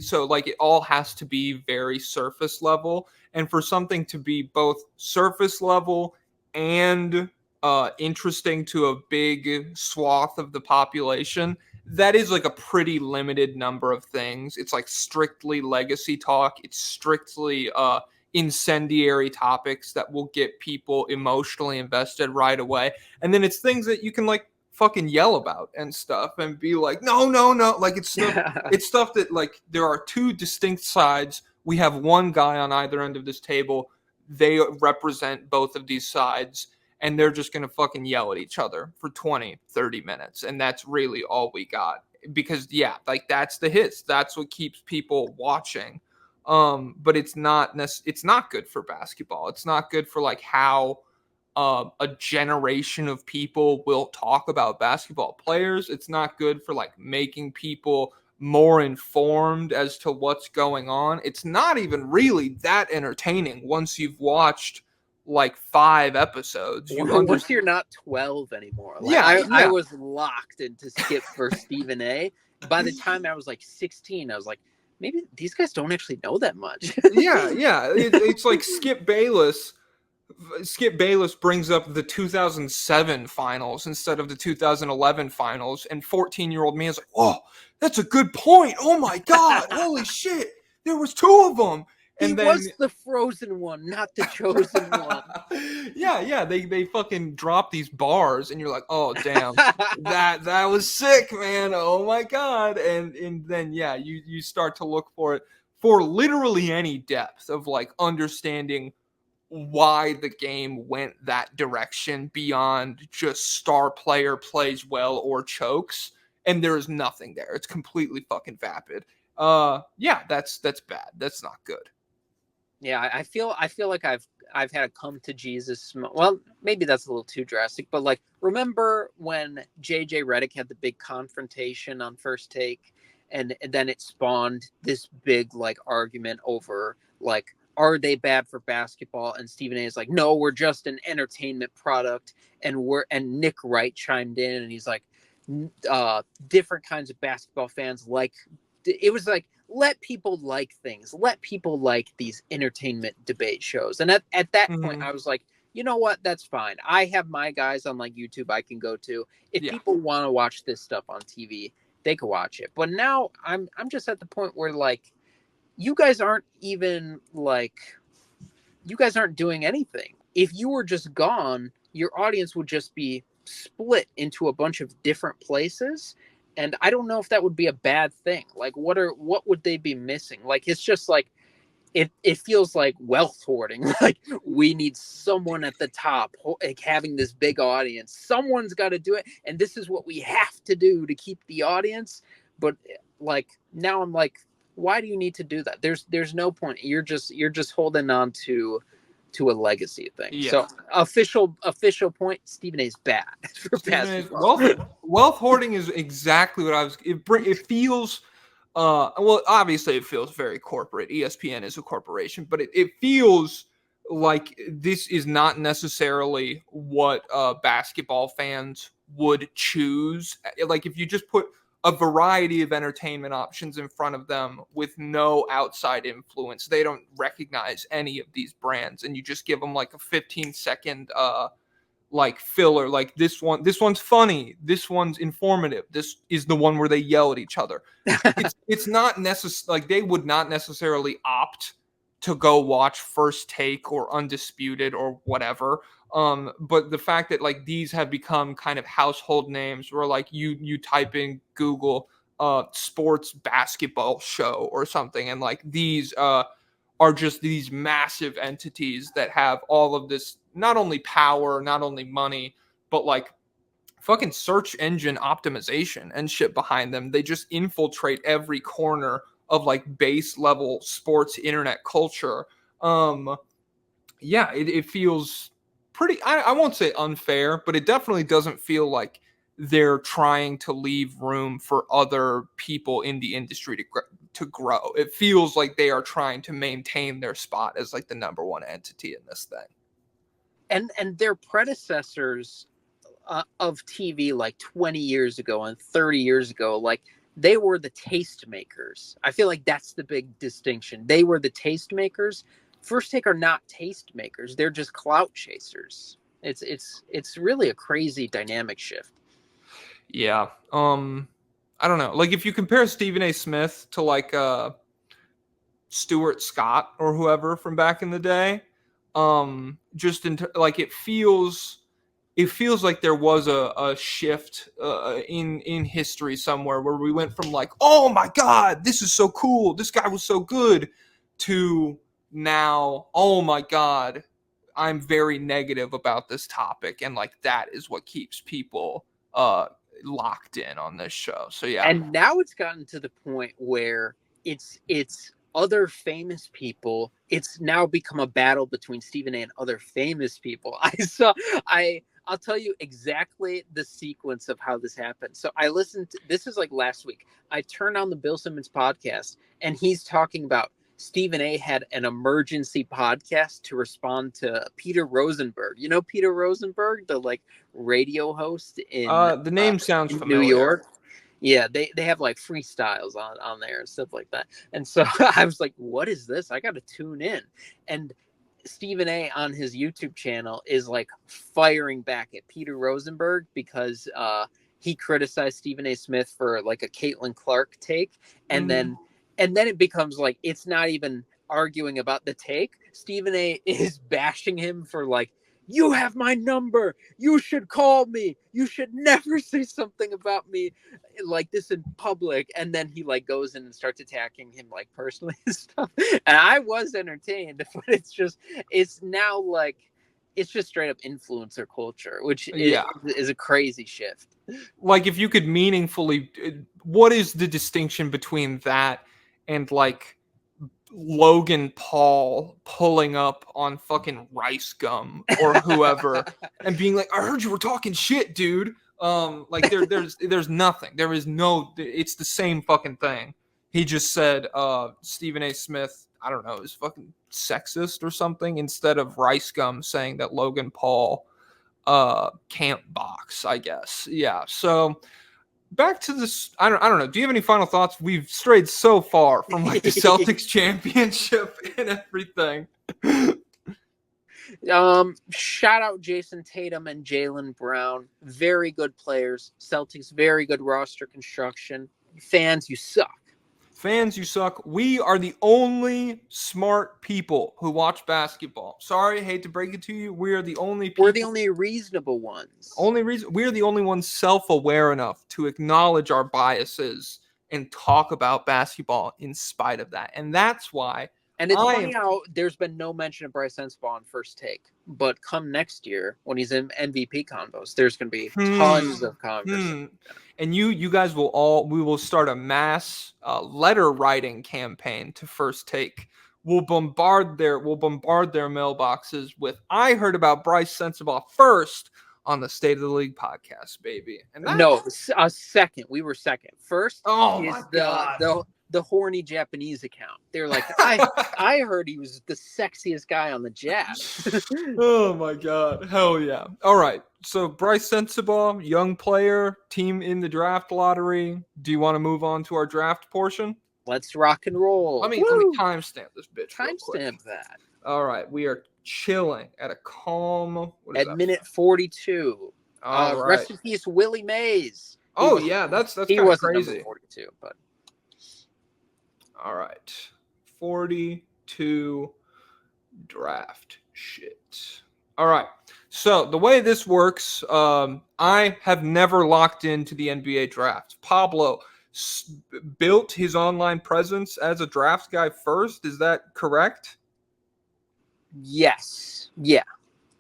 So like it all has to be very surface level, and for something to be both surface level and interesting to a big swath of the population, that is like a pretty limited number of things. It's like strictly legacy talk. It's strictly incendiary topics that will get people emotionally invested right away. And then it's things that you can like fucking yell about and stuff and be like, no. Like it's stuff that like there are two distinct sides. We have one guy on either end of this table. They represent both of these sides, and they're just going to fucking yell at each other for 20, 30 minutes. And that's really all we got. Because yeah, like that's the hits. That's what keeps people watching. But it's not good for basketball. It's not good for like how a generation of people will talk about basketball players. It's not good for like making people more informed as to what's going on. It's not even really that entertaining once you've watched like 5 episodes. Once you're not 12 anymore. Like, I was locked into Skip for Stephen A. By the time I was like 16, I was like, maybe these guys don't actually know that much. Yeah. It's like Skip Bayless Skip Bayless brings up the 2007 finals instead of the 2011 finals, and 14-year-old me is like, "Whoa, that's a good point. Oh my god, holy shit, there was two of them." He And then was the frozen one, not the chosen one. yeah, they fucking drop these bars, and you're like, "Oh damn, that was sick, man. Oh my god." And then yeah, you start to look for it for literally any depth of like understanding why the game went that direction beyond just star player plays well or chokes, and there is nothing there. It's completely fucking vapid. Yeah, that's bad. That's not good. Yeah, I feel like I've had a come to Jesus. Well, maybe that's a little too drastic, but like, remember when JJ Redick had the big confrontation on First Take, and then it spawned this big like argument over like, are they bad for basketball? And Stephen A is like, no, we're just an entertainment product. And Nick Wright chimed in, and he's like, different kinds of basketball fans like. It was like, let people like things, let people like these entertainment debate shows. And at that point I was like, you know what, that's fine. I have my guys on like YouTube I can go to. If people want to watch this stuff on TV, they can watch it. But now I'm just at the point where like, you guys aren't doing anything. If you were just gone, your audience would just be split into a bunch of different places. And I don't know if that would be a bad thing. Like, what would they be missing? Like, it's just like, it feels like wealth hoarding. Like, we need someone at the top like having this big audience. Someone's got to do it, and this is what we have to do to keep the audience. But like, now I'm like, why do you need to do that? There's no point. You're just holding on to a legacy thing. Yeah. So official point, Stephen A's bad for basketball. Wealth hoarding is exactly what I was. It feels, well, obviously it feels very corporate. ESPN is a corporation, but it feels like this is not necessarily what basketball fans would choose. Like if you just put a variety of entertainment options in front of them with no outside influence, they don't recognize any of these brands, and you just give them like a 15-second like filler, like this one's funny, this one's informative, this is the one where they yell at each other. It's not necessary. Like they would not necessarily opt to go watch First Take or Undisputed or whatever. But the fact that like these have become kind of household names, where like you type in Google sports basketball show or something, and like these are just these massive entities that have all of this, not only power, not only money, but like fucking search engine optimization and shit behind them. They just infiltrate every corner of like base level sports internet culture. Yeah, it feels pretty, I won't say unfair, but it definitely doesn't feel like they're trying to leave room for other people in the industry to grow. It feels like they are trying to maintain their spot as like the number one entity in this thing. And their predecessors of TV like 20 years ago and 30 years ago, like they were the tastemakers. I feel like that's the big distinction. They were the tastemakers. First Take are not tastemakers. They're just clout chasers. It's really a crazy dynamic shift. Yeah. I don't know. Like if you compare Stephen A. Smith to like Stuart Scott or whoever from back in the day, just like it feels like there was a shift in history somewhere, where we went from like, oh my god, this is so cool, this guy was so good, to now, oh my god, I'm very negative about this topic, and like that is what keeps people locked in on this show. So yeah. And now it's gotten to the point where it's other famous people. It's now become a battle between Stephen A and other famous people. I'll tell you exactly the sequence of how this happened. So I listened to, this is like last week, I turned on the Bill Simmons podcast, and he's talking about Stephen A had an emergency podcast to respond to Peter Rosenberg. You know Peter Rosenberg, the like radio host in the name sounds in familiar. New York. Yeah, they have like freestyles on there and stuff like that. And so I was like, what is this? I got to tune in. And Stephen A on his YouTube channel is like firing back at Peter Rosenberg because he criticized Stephen A. Smith for like a Caitlin Clark take, and then it becomes like it's not even arguing about the take. Stephen A is bashing him for like, you have my number, you should call me, you should never say something about me like this in public. And then he like goes in and starts attacking him like personally and stuff, and I was entertained, but it's now like it's just straight up influencer culture, which is a crazy shift. Like, if you could meaningfully, what is the distinction between that and like Logan Paul pulling up on fucking Rice Gum or whoever and being like, I heard you were talking shit, dude. Like there's nothing. There is no, it's the same fucking thing. He just said Stephen A. Smith, I don't know, is fucking sexist or something, instead of Rice Gum saying that Logan Paul can't box, I guess. Yeah. So back to this, I don't know. Do you have any final thoughts? We've strayed so far from like the Celtics championship and everything. Shout out Jason Tatum and Jaylen Brown. Very good players. Celtics, very good roster construction. Fans, you suck. Fans, you suck. We are the only smart people who watch basketball. Sorry, hate to break it to you. We are the only people. We're the only reasonable ones. We're the only ones self-aware enough to acknowledge our biases and talk about basketball in spite of that. And that's why. And it's funny how there's been no mention of Bryce Sensabaugh on First Take, but come next year when he's in MVP combos, there's going to be tons of conversation. And you guys we will start a mass letter writing campaign to First Take. We'll bombard their mailboxes with, I heard about Bryce Sensabaugh first on the State of the League podcast, baby. And no, a second. We were second. First is the horny Japanese account. They're like, I heard he was the sexiest guy on the Jazz. Oh my God. Hell yeah. All right. So Bryce Sensabaugh, young player, team in the draft lottery. Do you want to move on to our draft portion? Let's rock and roll. Let me timestamp this bitch. Timestamp that. All right. We are chilling at a calm. At minute 42. All right. Rest in peace, Willie Mays. That's he kind of wasn't crazy. Number 42, but. All right. 42 draft shit. All right. So the way this works, I have never locked into the NBA draft. Pablo built his online presence as a draft guy first. Is that correct? Yes. Yeah.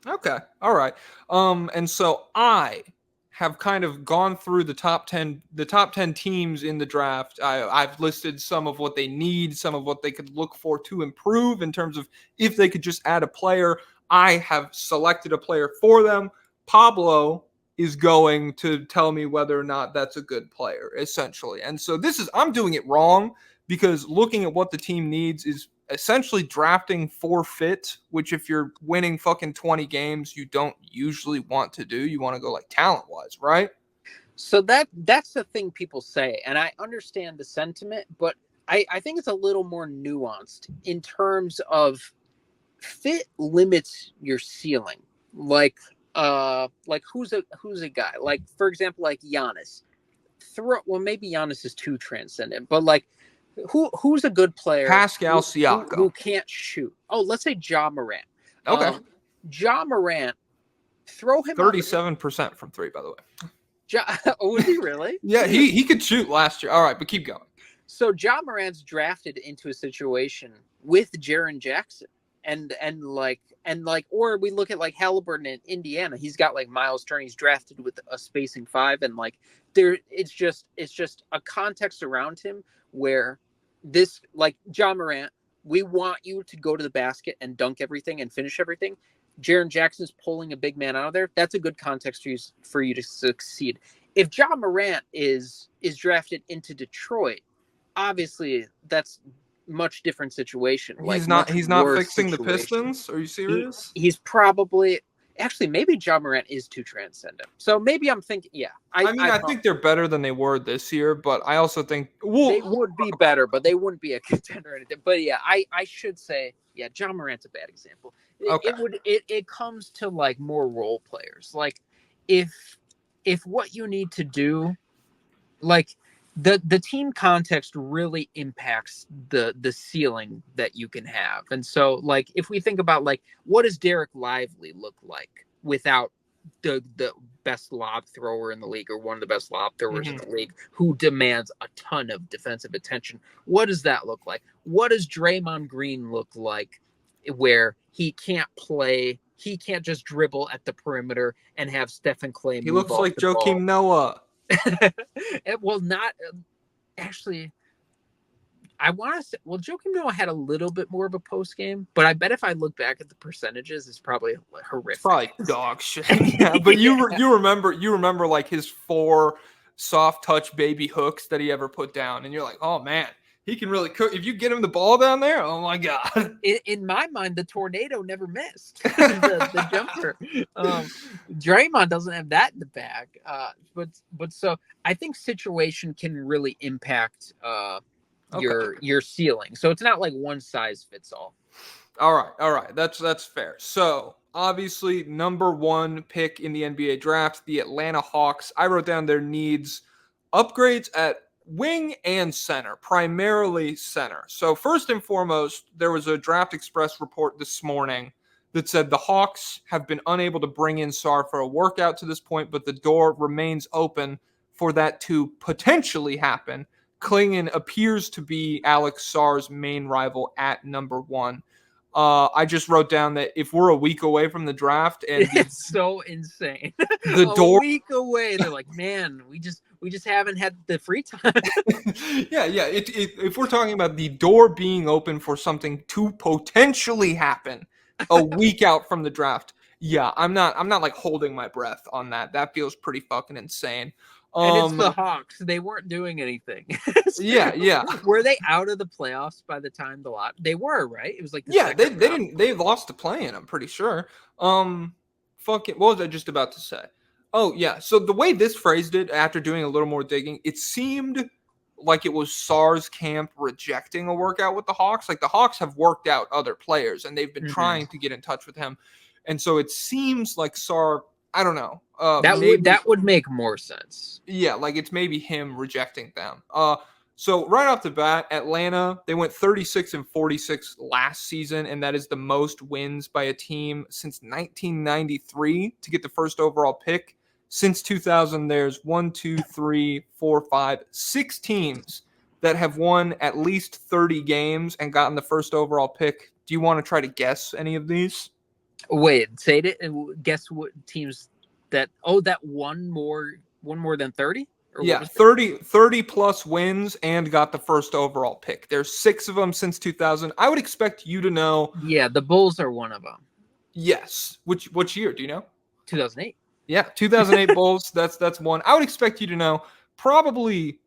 Okay. All right. And so I have kind of gone through the top 10 teams in the draft. I've listed some of what they need, some of what they could look for to improve in terms of if they could just add a player. I have selected a player for them. Pablo is going to tell me whether or not that's a good player, essentially. And so I'm doing it wrong, because looking at what the team needs is essentially drafting for fit, which if you're winning fucking 20 games, you don't usually want to do. You want to go like talent-wise, right? So that's the thing people say, and I understand the sentiment, but I think it's a little more nuanced in terms of fit limits your ceiling. Like who's a guy? Like, for example, like Giannis. Maybe Giannis is too transcendent, but like who's a good player? Pascal Siakam. Who can't shoot. Oh, let's say Ja Morant. Okay. Ja Morant, throw him 37% from three, by the way. Was he really? Yeah, he could shoot last year. All right, but keep going. So Ja Morant's drafted into a situation with Jaren Jackson. And or we look at like Halliburton in Indiana. He's got like Miles Turner. He's drafted with a spacing 5, and like it's just a context around him where this, like, Ja Morant, we want you to go to the basket and dunk everything and finish everything. Jaren Jackson's pulling a big man out of there. That's a good context for you to succeed. If Ja Morant is drafted into Detroit, obviously that's much different situation. He's not fixing the Pistons. Are you serious? He's probably Actually, maybe Ja Morant is too transcendent. So maybe I'm thinking, yeah. I think they're better than they were this year, but I also think they would be better, but they wouldn't be a contender or anything. But yeah, I should say, yeah, Ja Morant's a bad example. Okay. It comes to like more role players. Like if what you need to do, like the team context really impacts the ceiling that you can have. And so like if we think about like what does Derek Lively look like without the best lob thrower in the league or one of the best lob throwers in the league who demands a ton of defensive attention? What does that look like? What does Draymond Green look like where he can't just dribble at the perimeter and have Stephen Clay he move looks off like the ball? Joakim Noah. Well, not actually. I want to say, well, Joakim Noah had a little bit more of a post game, but I bet if I look back at the percentages, it's probably horrific. It's probably dog shit. Yeah, but you remember like his 4 soft touch baby hooks that he ever put down, and you're like, oh man, he can really cook. If you get him the ball down there, oh my god. In my mind, the tornado never missed the jumper. Draymond doesn't have that in the bag, but so I think situation can really impact your ceiling. So it's not like one size fits all. All right. That's fair. So obviously, number 1 pick in the NBA draft, the Atlanta Hawks. I wrote down their needs: upgrades at wing and center, primarily center. So first and foremost, there was a Draft Express report this morning that said the Hawks have been unable to bring in Sarr for a workout to this point, but the door remains open for that to potentially happen. Klingon appears to be Alex Sarr's main rival at number 1. I just wrote down that if we're a week away from the draft and it's so insane, the door week away, they're like, man, we just haven't had the free time. yeah. If we're talking about the door being open for something to potentially happen a week out from the draft, yeah, I'm not like holding my breath on that. That feels pretty fucking insane. And it's the Hawks. They weren't doing anything. Yeah. Were they out of the playoffs by the time the lot? They were, right? It was like they lost to play in. I'm pretty sure. What was I just about to say? Oh yeah. So the way this phrased it, after doing a little more digging, it seemed like it was Sarr's camp rejecting a workout with the Hawks. Like the Hawks have worked out other players and they've been trying to get in touch with him, and so it seems like Sarr. I don't know. That would make more sense. Yeah, like it's maybe him rejecting them. So right off the bat, Atlanta, they went 36-46 last season, and that is the most wins by a team since 1993 to get the first overall pick. Since 2000, there's 6 teams that have won at least 30 games and gotten the first overall pick. Do you want to try to guess any of these? Wait, say it. Guess what teams that one more than 30? Yeah, 30 plus wins and got the first overall pick. There's 6 of them since 2000. I would expect you to know. Yeah, the Bulls are one of them. Yes. Which year, do you know? 2008. Yeah, 2008 Bulls. That's one. I would expect you to know probably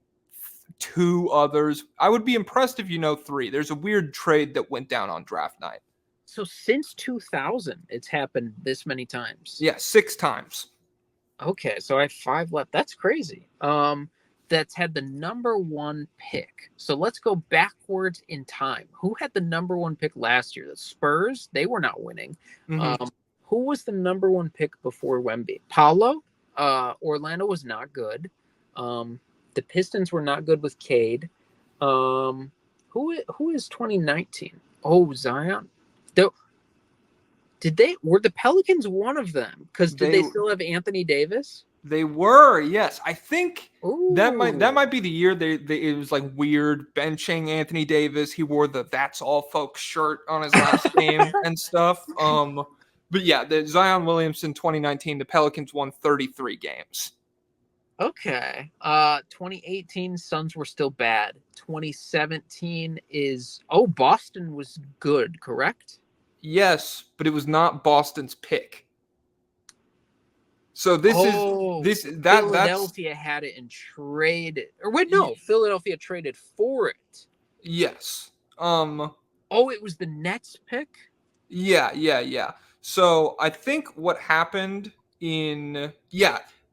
2 others. I would be impressed if you know 3. There's a weird trade that went down on draft night. So since 2000, it's happened this many times. Yeah, 6 times. Okay, so I have 5 left. That's crazy. That's had the number 1 pick. So let's go backwards in time. Who had the number 1 pick last year? The Spurs. They were not winning. Who was the number 1 pick before Wemby? Pablo. Orlando was not good. The Pistons were not good with Cade. Who is 2019? Oh, Zion. Were the Pelicans one of them? Because did they still have Anthony Davis? They were, yes. I think Ooh. that might be the year it was like weird benching Anthony Davis. He wore the "That's All Folks" shirt on his last game and stuff. But yeah, the Zion Williamson 2019, the Pelicans won 33 games. Okay. 2018 Suns were still bad. 2017 Boston was good, correct? Yes, but it was not Boston's pick. So Philadelphia had it and traded. Or wait, no, Philadelphia traded for it. Yes. It was the Nets pick? Yeah. So I think what happened the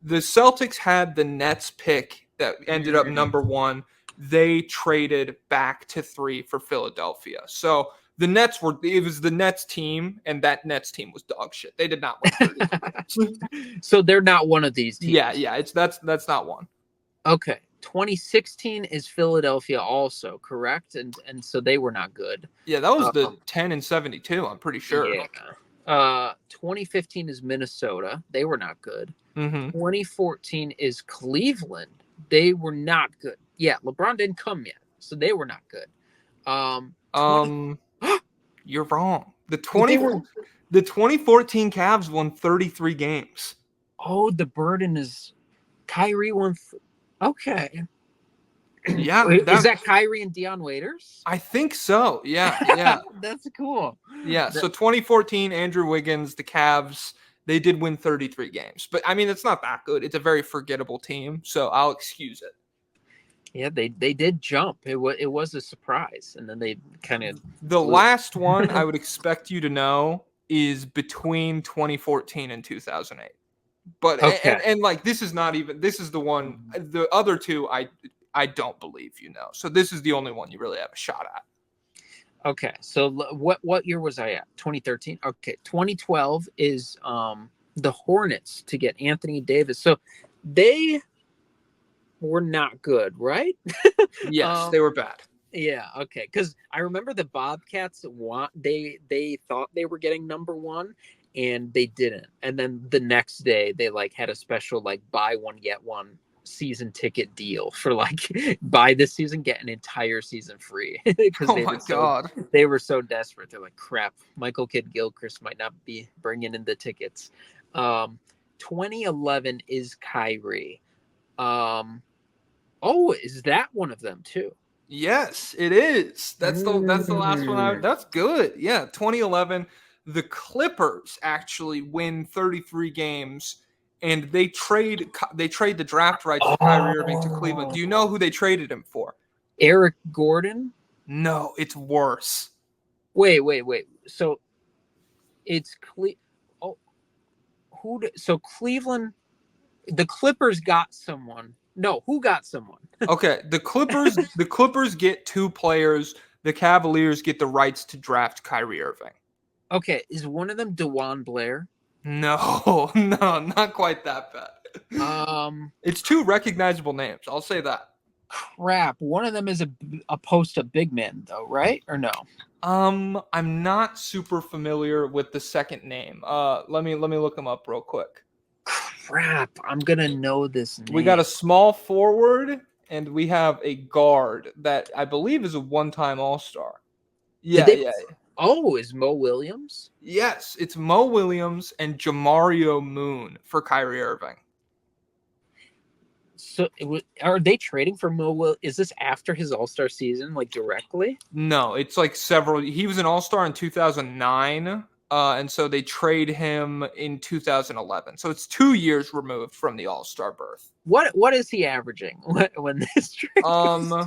Celtics had the Nets pick that ended up number 1. They traded back to 3 for Philadelphia. So it was the Nets team, and that Nets team was dog shit. They did not win 33 games. So they're not one of these teams. Yeah, that's not one. Okay. 2016 is Philadelphia also, correct? And so they were not good. Yeah, that was the 10-72, I'm pretty sure. Yeah. 2015 is Minnesota. They were not good. 2014 is Cleveland. They were not good. Yeah, LeBron didn't come yet, so they were not good. You're wrong. The 2014 Cavs won 33 games. Oh, the burden is Kyrie won. Okay. Yeah. Is that Kyrie and Deion Waiters? I think so. Yeah. That's cool. Yeah. So 2014, Andrew Wiggins, the Cavs, they did win 33 games. But I mean, it's not that good. It's a very forgettable team. So I'll excuse it. Yeah, they did jump. It was a surprise. And then they kind of. The last one I would expect you to know is between 2014 and 2008. But okay. and like this is the one. The other two I don't believe you know. So this is the only one you really have a shot at. Okay. So what year was I at? 2013. Okay. 2012 is the Hornets to get Anthony Davis. So they were not good, right? Yes, they were bad. Yeah, okay. Because I remember the Bobcats they thought they were getting number 1, and they didn't. And then the next day they like had a special like buy one get one season ticket deal for like buy this season get an entire season free. God, they were so desperate. They're like, crap, Michael Kidd-Gilchrist might not be bringing in the tickets. 2011 is Kyrie. Is that one of them too? Yes, it is. That's the last one. That's good. Yeah, 2011. The Clippers actually win 33 games, and they trade the draft rights for Kyrie Irving to Cleveland. Do you know who they traded him for? Eric Gordon? No, it's worse. Wait. So it's Cleveland. The Clippers got someone. No, who got someone? Okay, the Clippers get 2 players. The Cavaliers get the rights to draft Kyrie Irving. Okay, is one of them DeJuan Blair? No, not quite that bad. It's 2 recognizable names. I'll say that. Crap, one of them is a post-up big man though, right? Or no? I'm not super familiar with the second name. Let me look him up real quick. Crap, I'm gonna know this name. We got a small forward, and we have a guard that I believe is a one-time All-Star. Yeah. Oh, is Mo Williams? Yes, it's Mo Williams and Jamario Moon for Kyrie Irving. So are they trading for Mo Williams? Is this after his All-Star season, like directly? No, it's like several. He was an All-Star in 2009. And so they trade him in 2011. So it's 2 years removed from the All-Star berth. What is he averaging when this trade goes down?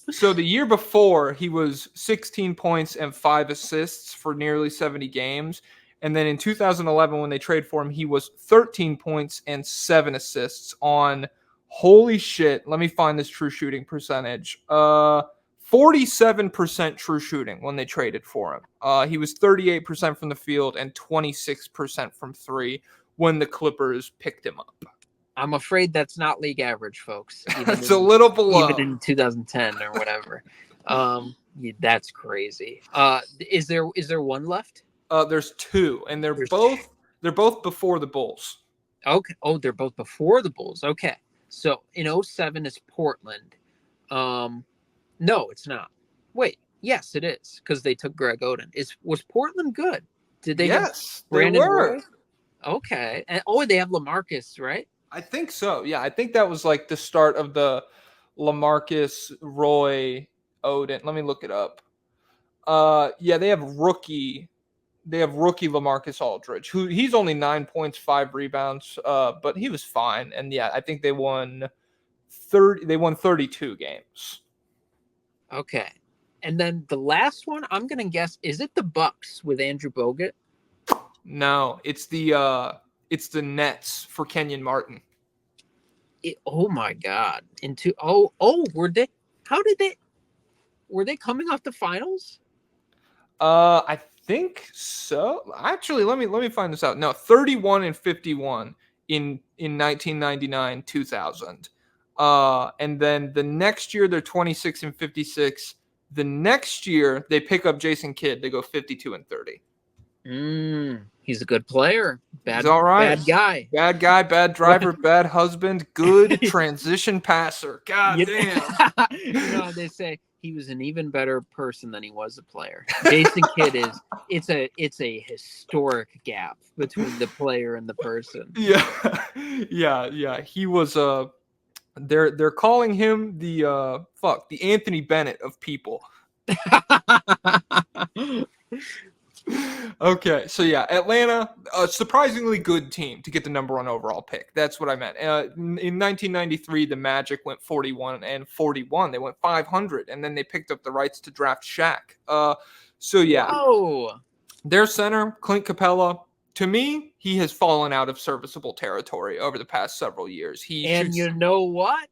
So the year before, he was 16 points and 5 assists for nearly 70 games. And then in 2011, when they trade for him, he was 13 points and 7 assists on, holy shit, let me find this true shooting percentage. 47% true shooting when they traded for him. He was 38% from the field and 26% from 3 when the Clippers picked him up. I'm afraid that's not league average, folks. It's a little below. Even in 2010 or whatever. That's crazy. Is there one left? There's 2, and they're both before the Bulls. Okay. Oh, they're both before the Bulls. Okay. So in 2007 is Portland. No, it's not. Wait, yes, it is, because they took Greg Oden. Was Portland good? Did they? Yes, have Brandon they were. Roy? Okay, and they have LaMarcus, right? I think so. Yeah, I think that was like the start of the LaMarcus, Roy, Oden. Let me look it up. Yeah, they have rookie LaMarcus Aldridge, who he's only 9 points, 5 rebounds, but he was fine. And yeah, I think they won 32 games. Okay. And then the last one, I'm gonna guess, is it the Bucks with Andrew Bogut? No, it's the Nets for Kenyon Martin. Oh my God! Were they coming off the finals? I think so. Actually, let me find this out. No, 31-51 in 1999, 2000. And then the next year they're 26-56. The next year they pick up Jason Kidd. They go 52-30. He's a good player. He's all right. Bad guy. Bad guy, bad driver, bad husband, good transition passer. God damn. They say he was an even better person than he was a player. Jason Kidd it's a historic gap between the player and the person. Yeah. He was they're calling him the Anthony Bennett of people. Okay, so yeah, Atlanta, a surprisingly good team to get the number 1 overall pick. That's what I meant. In 1993, the Magic went 41-41. They went 500, and then they picked up the rights to draft Shaq. So yeah, Whoa. Their center, Clint Capella, to me, he has fallen out of serviceable territory over the past several years. You know what?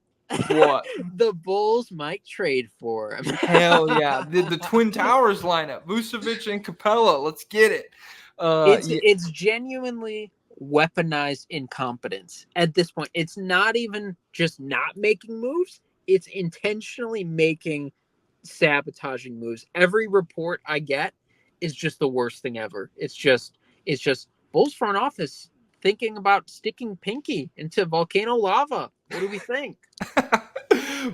What? The Bulls might trade for him. Hell yeah. The Twin Towers lineup, Vucevic and Capella. Let's get it. It's genuinely weaponized incompetence at this point. It's not even just not making moves. It's intentionally making sabotaging moves. Every report I get is just the worst thing ever. It's just Bulls front office thinking about sticking Pinky into volcano lava. What do we think?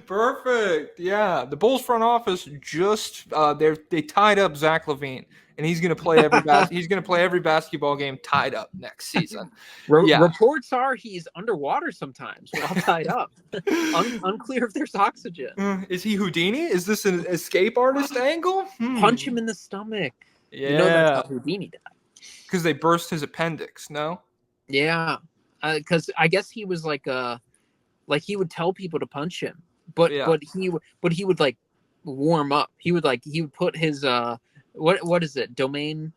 Perfect. Yeah, the Bulls front office just they tied up Zach LaVine, and he's gonna play every basketball game tied up next season. Reports are he's underwater sometimes while tied up. Unclear if there's oxygen. Is he Houdini? Is this an escape artist angle? Punch him in the stomach. Yeah, you know that's how Houdini died. Because they burst his appendix. No. Yeah, because I guess he was like he would tell people to punch him, but he would like warm up. He would put his what is it, domain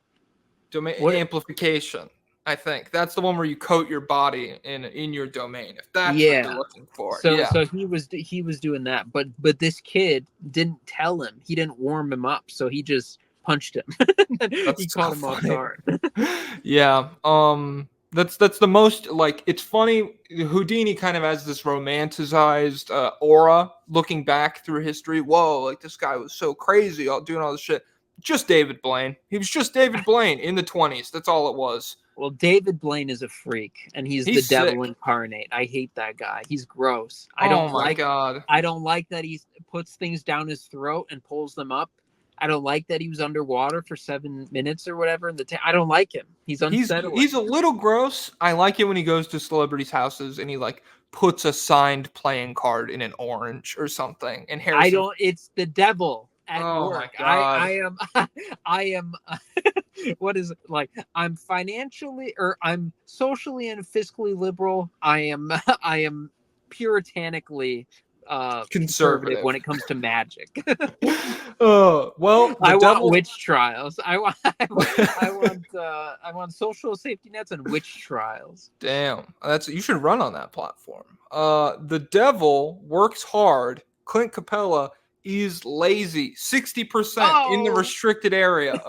amplification. I think that's the one where you coat your body in your domain. If that's what you're looking for. So he was doing that, but this kid didn't tell him. He didn't warm him up, so he just punched him. He caught him off guard. Yeah. That's the most, like, it's funny. Houdini kind of has this romanticized aura looking back through history. Whoa, like this guy was so crazy, doing all this shit. Just David Blaine. He was just David Blaine in the 20s. That's all it was. Well, David Blaine is a freak, and he's the devil incarnate. I hate that guy. He's gross. God. I don't like that he puts things down his throat and pulls them up. I don't like that he was underwater for 7 minutes or whatever. I don't like him. He's unsettling. He's a little gross. I like it when he goes to celebrities' houses and he like puts a signed playing card in an orange or something. And It's the devil at work. My God. I am. What is it like? I'm I'm socially and fiscally liberal. I am puritanically conservative when it comes to magic. Well, I want witch trials. I want social safety nets and witch trials. Damn, you should run on that platform. The devil works hard. Clint Capella is lazy. 60% in the restricted area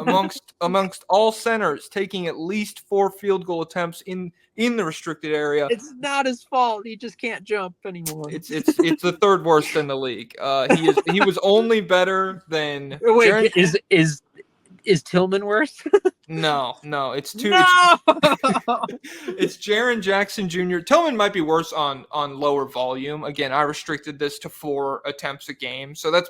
amongst all centers, taking at least 4 field goal attempts in the restricted area. It's not his fault. He just can't jump anymore. It's the third worst in the league. He was only better than. Wait, is Tillman worse? No, it's two. No! It's Jaren Jackson Jr. Tillman might be worse on lower volume. Again, I restricted this to 4 attempts a game, so that's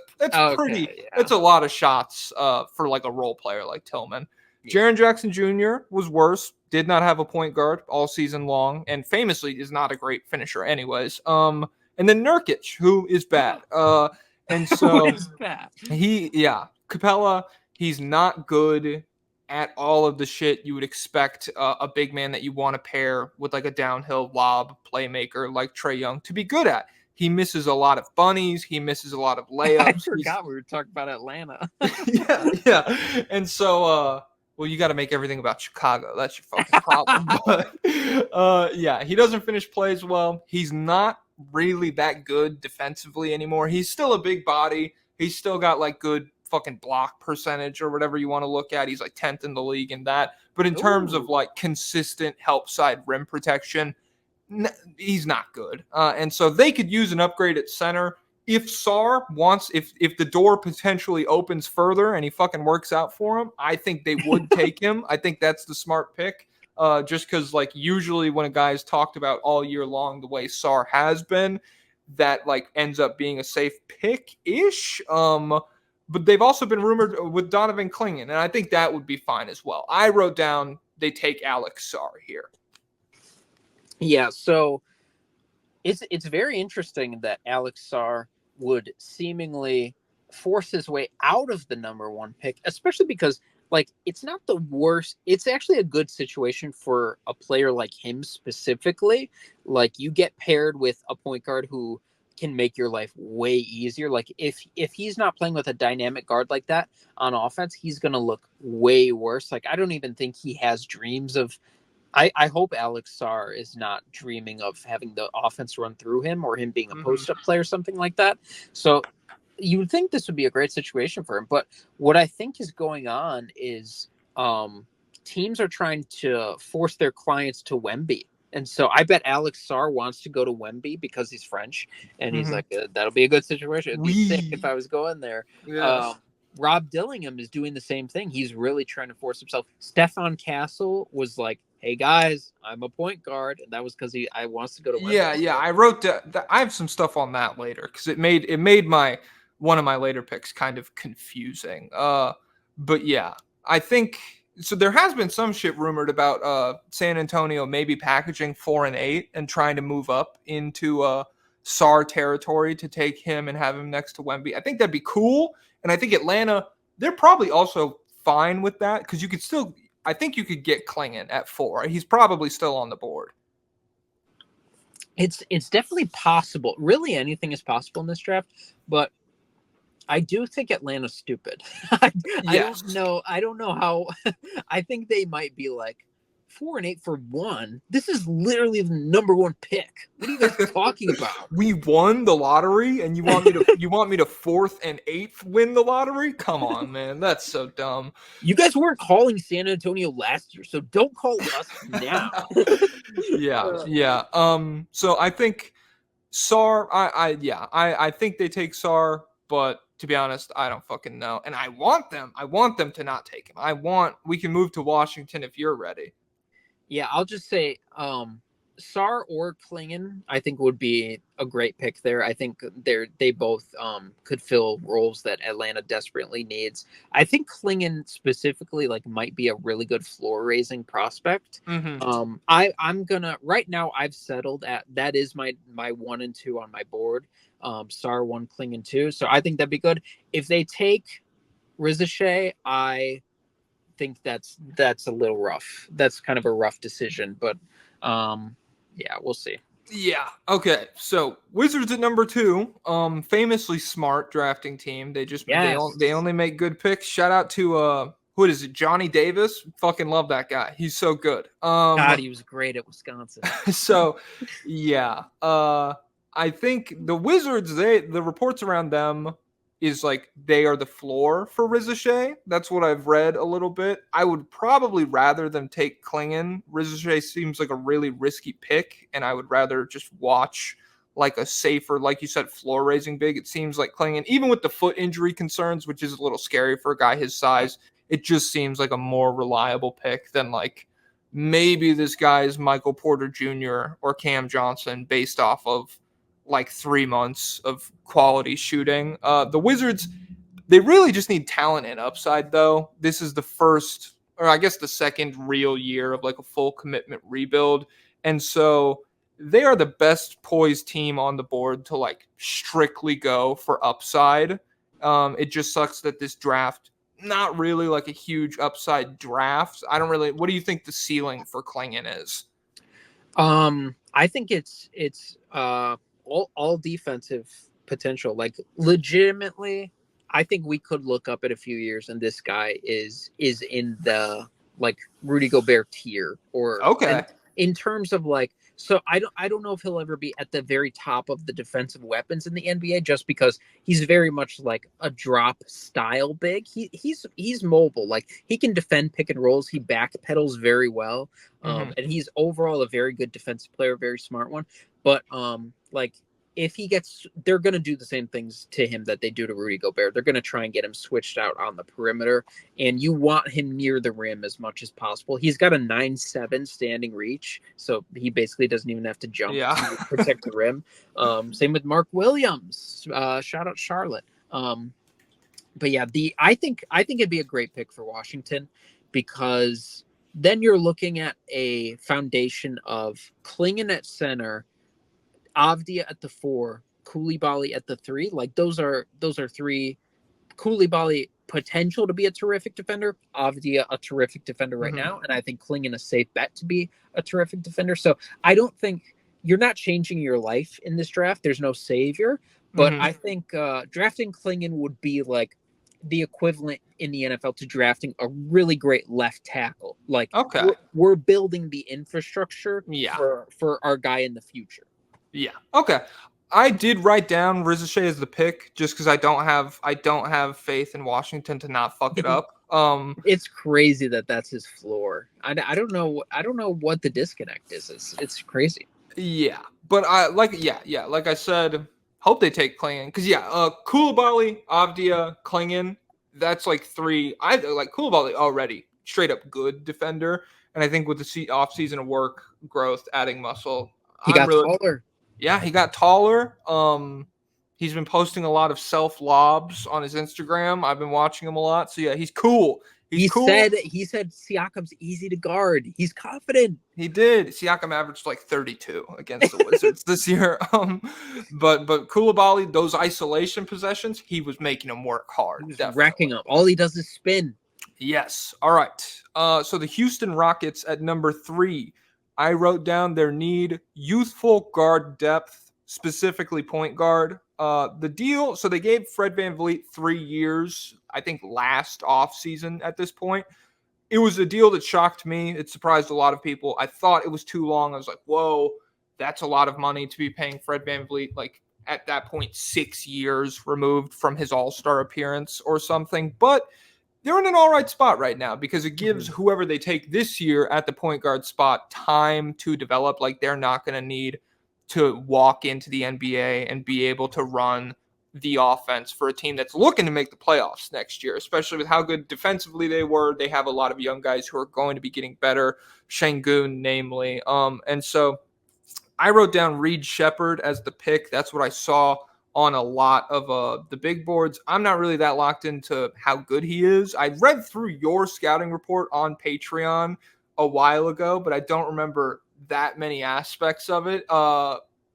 pretty. Yeah. That's a lot of shots for like a role player like Tillman. Yeah. Jaren Jackson Jr. was worse. Did not have a point guard all season long, and famously is not a great finisher, anyways. And then Nurkic, who is bad. And so Capella. He's not good at all of the shit you would expect a big man that you want to pair with like a downhill lob playmaker like Trae Young to be good at. He misses a lot of bunnies. He misses a lot of layups. I forgot we were talking about Atlanta. Yeah. And so Well, you got to make everything about Chicago. That's your fucking problem. But yeah, he doesn't finish plays well. He's not really that good defensively anymore. He's still a big body. He's still got like good fucking block percentage or whatever you want to look at. He's like 10th in the league in that. But in terms of like consistent help side rim protection, he's not good. And so they could use an upgrade at center. If Sar wants, if the door potentially opens further and he fucking works out for him, I think they would take him. I think that's the smart pick. Just because like usually when a guy's talked about all year long the way Sar has been, that like ends up being a safe pick-ish. But they've also been rumored with Donovan Clingan, and I think that would be fine as well. I wrote down they take Alex Sar here. Yeah, so it's very interesting that Alex Sar would seemingly force his way out of the number one pick, especially because like it's not the worst. It's actually a good situation for a player like him specifically. Like you get paired with a point guard who can make your life way easier. Like if he's not playing with a dynamic guard like that on offense, he's gonna look way worse. Like I don't even think he has dreams of. I hope Alex Sar is not dreaming of having the offense run through him or him being a post-up player, something like that. So you would think this would be a great situation for him. But what I think is going on is teams are trying to force their clients to Wemby. And so I bet Alex Sar wants to go to Wemby because he's French. And he's like, that'll be a good situation. It'd be sick if I was going there. Yes. Rob Dillingham is doing the same thing. He's really trying to force himself. Stefan Castle was like, hey guys, I'm a point guard, and that was because I wants to go to Wembley. Yeah. I wrote that. I have some stuff on that later because it made my one of my later picks kind of confusing. But yeah, I think so. There has been some shit rumored about San Antonio maybe packaging 4 and 8 and trying to move up into SAR territory to take him and have him next to Wemby. I think that'd be cool, and I think Atlanta they're probably also fine with that because you could still. I think you could get Clingan at 4. He's probably still on the board. It's definitely possible. Really, anything is possible in this draft, but I do think Atlanta's stupid. I don't know how. I think they might be like 4 and 8 for 1. This is literally the number 1 pick. What are you guys talking about? We won the lottery, and you want me to 4th and 8th win the lottery? Come on, man, that's so dumb. You guys weren't calling San Antonio last year, so don't call us now. Yeah. So I think Sar. I think they take Sar, but to be honest, I don't fucking know, and I want them to not take him. We can move to Washington if you're ready. Yeah, I'll just say Sar or Clingan, I think would be a great pick there. I think they both could fill roles that Atlanta desperately needs. I think Clingan specifically like might be a really good floor raising prospect. I'm gonna right now I've settled at that is my 1 and 2 on my board. Sar 1, Clingan 2. So I think that'd be good. If they take Rizashay, I think that's a little rough. That's kind of a rough decision, but yeah, we'll see. Yeah. Okay. So Wizards at number 2, famously smart drafting team. They just they only make good picks. Shout out to what is it, Johnny Davis? Fucking love that guy. He's so good. God, he was great at Wisconsin. So yeah. I think the Wizards, the reports around them is like they are the floor for Rizashay. That's what I've read a little bit. I would probably rather them take Clingan. Rizashay seems like a really risky pick, and I would rather just watch like a safer, like you said, floor raising big. It seems like Clingan, even with the foot injury concerns, which is a little scary for a guy his size, it just seems like a more reliable pick than like maybe this guy's Michael Porter Jr. or Cam Johnson based off of like 3 months of quality shooting. The Wizards, they really just need talent and upside, though. This is the first, or I guess the second real year of like a full commitment rebuild. And so they are the best poised team on the board to like strictly go for upside. It just sucks that this draft, not really like a huge upside draft. What do you think the ceiling for Clingan is? I think it's all defensive potential. Like legitimately, I think we could look up at a few years and this guy is in the like Rudy Gobert tier or and Okay. in terms of like so I don't know if he'll ever be at the very top of the defensive weapons in the NBA just because he's very much like a drop style big. He's mobile. Like he can defend pick and rolls. He backpedals very well. And he's overall a very good defensive player, very smart one. But like if he gets, they're going to do the same things to him that they do to Rudy Gobert. They're going to try and get him switched out on the perimeter, and you want him near the rim as much as possible. He's got a 9'7" standing reach, so he basically doesn't even have to jump Yeah. to protect the rim. Same with Mark Williams. Shout out Charlotte. But yeah, I think it'd be a great pick for Washington because then you're looking at a foundation of Klingon at center, Avdia at the 4, Koulibaly at the 3. Like those are 3. Koulibaly potential to be a terrific defender, Avdia a terrific defender right now, and I think Klingon a safe bet to be a terrific defender. So I don't think you're not changing your life in this draft. There's no savior, but I think drafting Klingon would be like the equivalent in the NFL to drafting a really great left tackle. Like Okay. we're building the infrastructure Yeah. for our guy in the future. Yeah. Okay. I did write down Rizichet as the pick just because I don't have faith in Washington to not fuck it up. It's crazy that that's his floor. I don't know what the disconnect is. It's crazy. Yeah, but like I said, hope they take Klingon because Koulibaly, Avdia, Klingon. That's like 3. I like Koulibaly already straight up good defender, and I think with the off season of work, growth, adding muscle, He got taller. Yeah, he got taller. He's been posting a lot of self lobs on his Instagram. I've been watching him a lot. So yeah, he's cool. He said Siakam's easy to guard. He's confident. He did. Siakam averaged like 32 against the Wizards this year. But Koulibaly, those isolation possessions, he was making them work hard. He was wrecking them. All he does is spin. Yes. All right. So the Houston Rockets at number 3. I wrote down their need youthful guard depth, specifically point guard. The deal, so they gave Fred VanVleet 3 years, I think last offseason at this point. It was a deal that shocked me. It surprised a lot of people. I thought it was too long. I was like, whoa, that's a lot of money to be paying Fred VanVleet, like at that point, 6 years removed from his all-star appearance or something. But they're in an all right spot right now because it gives whoever they take this year at the point guard spot time to develop. Like they're not going to need to walk into the NBA and be able to run the offense for a team that's looking to make the playoffs next year, especially with how good defensively they were. They have a lot of young guys who are going to be getting better, Şengün namely. And so I wrote down Reed Shepherd as the pick. That's what I saw on a lot of the big boards. I'm not really that locked into how good he is. I read through your scouting report on Patreon a while ago, but I don't remember that many aspects of it.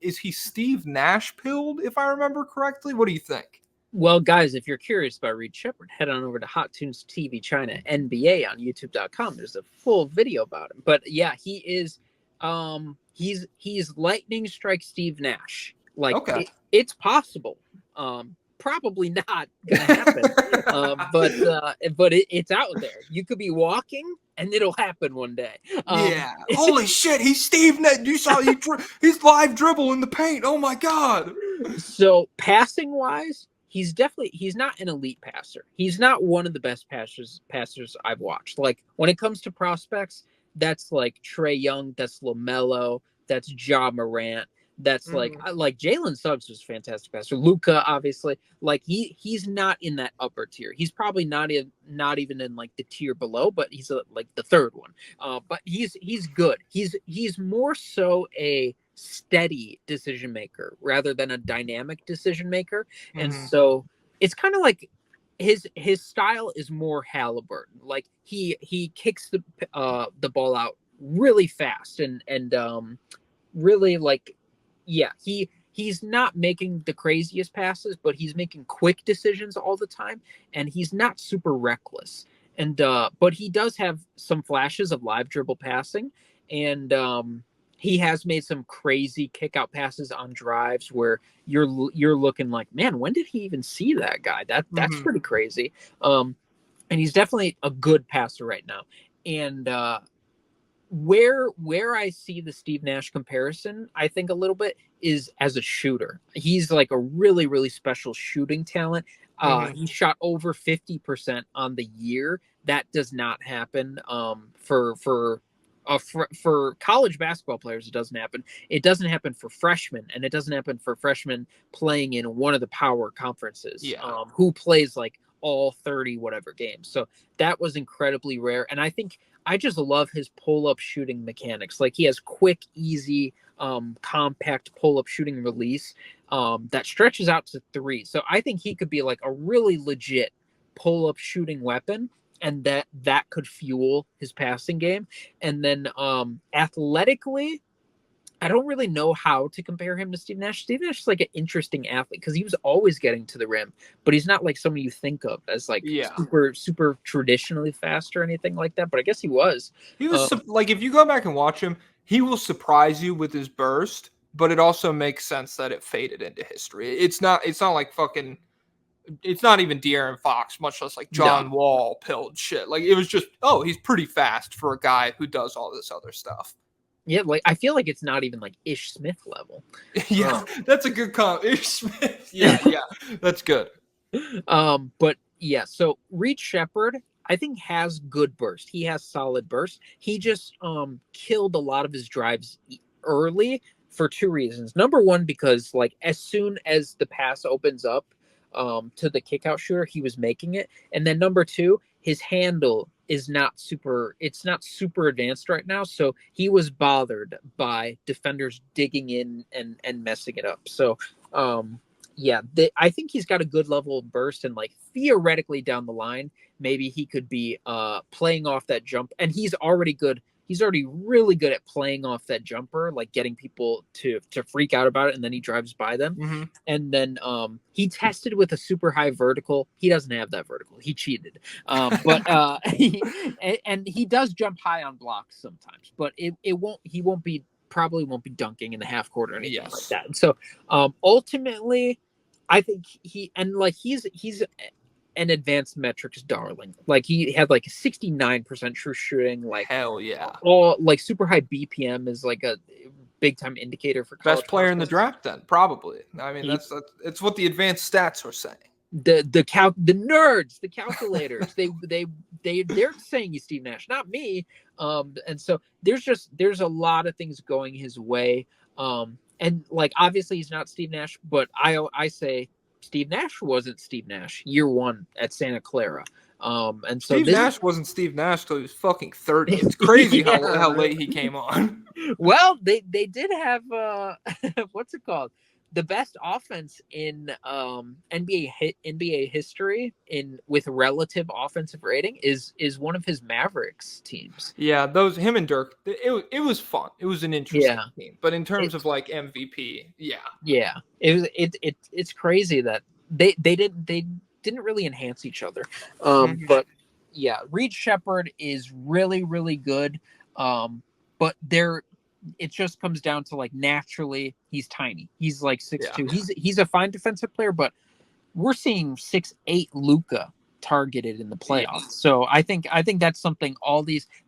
Is he Steve Nash pilled, if I remember correctly? What do you think? Well, guys, if you're curious about Reed Shepherd, head on over to Hot Tunes TV China NBA on YouTube.com. There's a full video about him. But yeah, he is he's lightning strike Steve Nash. Like it's possible. Probably not gonna happen. But it's out there. You could be walking and it'll happen one day. Yeah. Holy shit, he's Steve Nash. You saw he's live dribble in the paint. Oh my god. So passing wise, he's not an elite passer. He's not one of the best passers I've watched. Like when it comes to prospects, that's like Trae Young, that's LaMelo, that's Ja Morant. That's like Jalen Suggs was a fantastic passer. Luka, obviously, like he's not in that upper tier. He's probably not even in like the tier below, but he's like the third one. But he's good. He's more so a steady decision maker rather than a dynamic decision maker, and so it's kind of like his style is more Halliburton. Like he kicks the ball out really fast and really like. Yeah, he's not making the craziest passes, but he's making quick decisions all the time, and he's not super reckless. And but he does have some flashes of live dribble passing, and he has made some crazy kick out passes on drives where you're looking like, man, when did he even see that guy? That's Mhm. pretty crazy. And he's definitely a good passer right now. And where I see the Steve Nash comparison, I think a little bit is as a shooter. He's like a really, really special shooting talent. Mhm. He shot over 50% on the year. That does not happen for college basketball players. It doesn't happen. It doesn't happen for freshmen, and it doesn't happen for freshmen playing in one of the power conferences. Yeah. Who plays like all 30 whatever games. So that was incredibly rare, and I think I just love his pull-up shooting mechanics. Like he has quick, easy, compact pull-up shooting release that stretches out to three. So I think he could be like a really legit pull-up shooting weapon, and that could fuel his passing game. And then athletically, I don't really know how to compare him to Steve Nash. Steve Nash is like an interesting athlete because he was always getting to the rim, but he's not like someone you think of as like Yeah. super traditionally fast or anything like that. But I guess he was. He was like, if you go back and watch him, he will surprise you with his burst, but it also makes sense that it faded into history. It's not like fucking it's not even De'Aaron Fox, much less like No. John Wall pilled shit. Like it was just, oh, he's pretty fast for a guy who does all this other stuff. Yeah, like I feel like it's not even like Ish Smith level. Yeah, that's a good comp. Yeah, that's good. But yeah, so Reed Shepherd, I think has good burst. He has solid burst. He just killed a lot of his drives early for two reasons. Number one, because like as soon as the pass opens up to the kickout shooter, he was making it. And then number two, his handle is not super it's not super advanced right now. So he was bothered by defenders digging in and messing it up. So yeah, I think he's got a good level of burst, and like theoretically down the line, maybe he could be playing off that jump. And he's already good. He's already really good at playing off that jumper, like getting people to freak out about it, and then he drives by them. Mm-hmm. And then he tested with a super high vertical. He doesn't have that vertical. He cheated. But and he does jump high on blocks sometimes, but it won't. He won't be probably won't be dunking in the half court or anything like that. So ultimately, I think he's an advanced metrics darling. Like he had like 69% true shooting. Like Hell yeah, all like super high BPM is like a big time indicator for college best player in the prospects. draft. Then probably. I mean, that's it's what the advanced stats are saying. The nerds, the calculators, they're saying he's Steve Nash, not me. And so there's a lot of things going his way. And like obviously he's not Steve Nash, but I say Steve Nash wasn't Steve Nash year one at Santa Clara. And so Steve Nash wasn't Steve Nash till he was fucking 30. It's crazy Yeah, how late he came on. well, they did have what's it called? The best offense in NBA history in with relative offensive rating is one of his Mavericks teams. Yeah, him and Dirk. It was fun. It was an interesting team. But in terms of like MVP, yeah, it's crazy that they didn't really enhance each other. But yeah, Reed Shepherd is really really good. But it just comes down to like naturally he's tiny. He's like 6'2". He's a fine defensive player, but we're seeing 6'8" Luka targeted in the playoffs. So I think that's something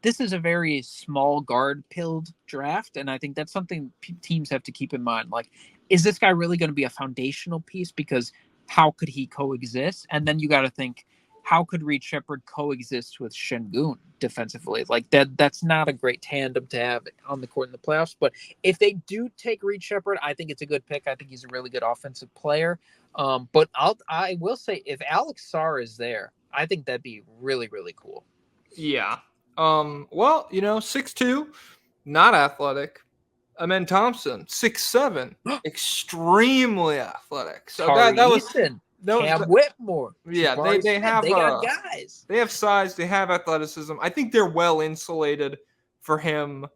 this is a very small guard pilled draft, and I think that's something teams have to keep in mind. Like, is this guy really going to be a foundational piece? Because how could he coexist? And then you got to think, how could Reed Shepherd coexist with Şengün defensively? Like that's not a great tandem to have on the court in the playoffs. But if they do take Reed Shepherd, I think it's a good pick. I think he's a really good offensive player. But I will say if Alex Sarr is there, I think that'd be really, really cool. Yeah. Well, 6'2", not athletic. Amen Thompson, 6'7", extremely athletic. So that was Cam Whitmore. Yeah, Jabari they Smith, have they got guys. They have size, they have athleticism. I think they're well insulated for him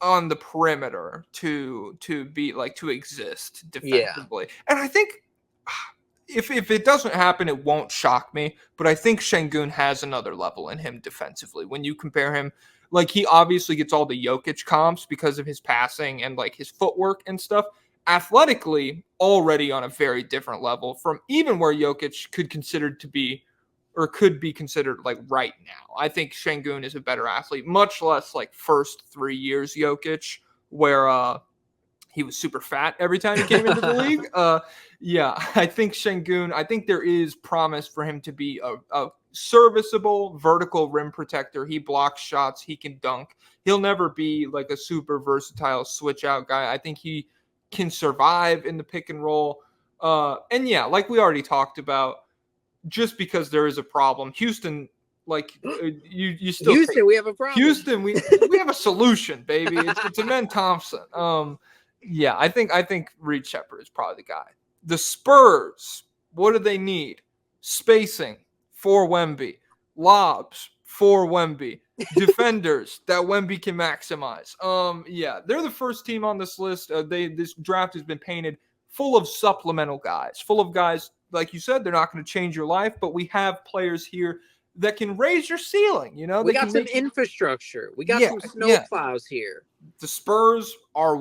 on the perimeter to be like to exist defensively. And I think if it doesn't happen, it won't shock me. But I think Şengün has another level in him defensively. When you compare him, like he obviously gets all the Jokic comps because of his passing and like his footwork and stuff. Athletically, already on a very different level from even where Jokic could be considered like right now. I think Şengün is a better athlete, much less like first 3 years Jokic, where he was super fat every time he came into the league. Yeah, I think Şengün, I think there is promise for him to be a serviceable vertical rim protector. He blocks shots. He can dunk. He'll never be like a super versatile switch out guy. I think he can survive in the pick and roll. And yeah, like we already talked about, just because there is a problem, Houston, like you still Houston, we have a problem. Houston, we have a solution, baby. It's Amen Thompson. Yeah, I think Reed Shepherd is probably the guy. The Spurs, what do they need? Spacing for Wemby, lobs for Wemby, defenders that Wemby can maximize. Yeah, they're the first team on this list. This draft has been painted full of supplemental guys, full of guys like you said. They're not going to change your life, but we have players here that can raise your ceiling. You know, we got some infrastructure. We got some snowplows here. The Spurs are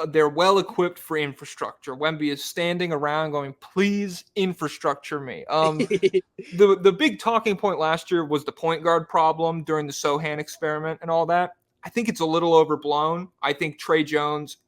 they're well equipped for infrastructure. Wemby is standing around going, please infrastructure me. The big talking point last year was the point guard problem during the Sohan experiment and all that. I think it's a little overblown. I think Trey Jones,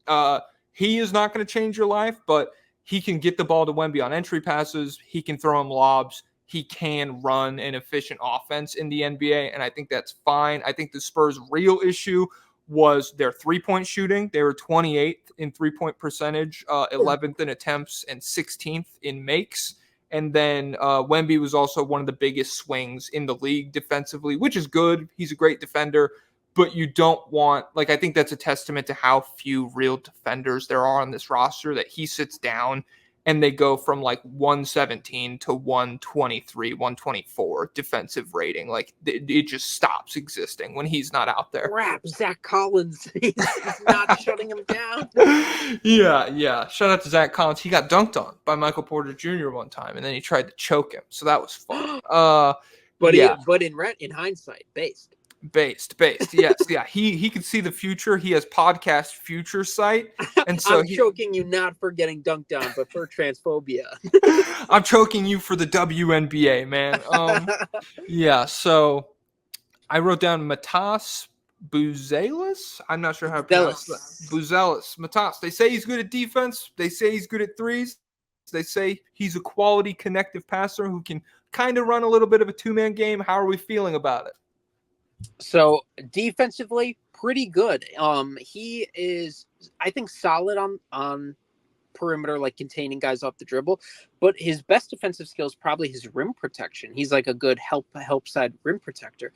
he is not going to change your life, but he can get the ball to Wemby on entry passes. He can throw him lobs. He can run an efficient offense in the NBA, and I think that's fine. I think the Spurs' real issue was their three-point shooting. They were 28th in three-point percentage, 11th in attempts, and 16th in makes. And then Wemby was also one of the biggest swings in the league defensively, which is good. He's a great defender. But you don't want, like, I think that's a testament to how few real defenders there are on this roster, that he sits down and they go from like 117 to 123, 124 defensive rating. Like it just stops existing when he's not out there. Crap, Zach Collins, he's not shutting him down. Yeah. Shout out to Zach Collins. He got dunked on by Michael Porter Jr. one time, and then he tried to choke him. So that was fun. But in hindsight, based. Yes, yeah. He can see the future. He has podcast future sight, and so I'm choking you not for getting dunked on, but for transphobia. I'm choking you for the WNBA, man. Yeah. So I wrote down Matas Buzelis. I'm not sure how to pronounce that. Buzelis. Matas. They say he's good at defense. They say he's good at threes. They say he's a quality connective passer who can kind of run a little bit of a two-man game. How are we feeling about it? So defensively, pretty good. He is, I think, solid on perimeter, like containing guys off the dribble. But his best defensive skill is probably his rim protection. He's like a good help side rim protector.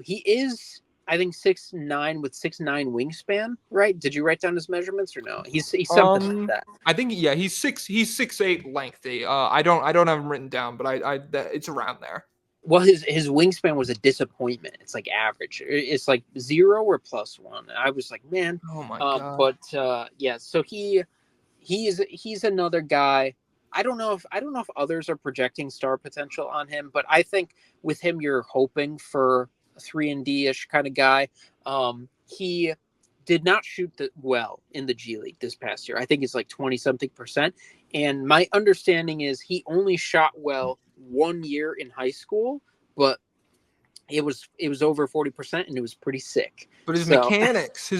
He is, I think, 6'9" with 6'9" wingspan. Right? Did you write down his measurements or no? He's something like that. I think he's 6'8" lengthy. I don't have him written down, but it's around there. Well, his wingspan was a disappointment. It's like average. It's like 0 or +1. I was like, man. Oh my god. But yeah, so he's another guy. I don't know if others are projecting star potential on him, but I think with him, you're hoping for a 3-and-D-ish kind of guy. He did not shoot well in the G League this past year. I think it's like 20-something%. And my understanding is he only shot well 1 year in high school, but it was over 40% and it was pretty sick. But his mechanics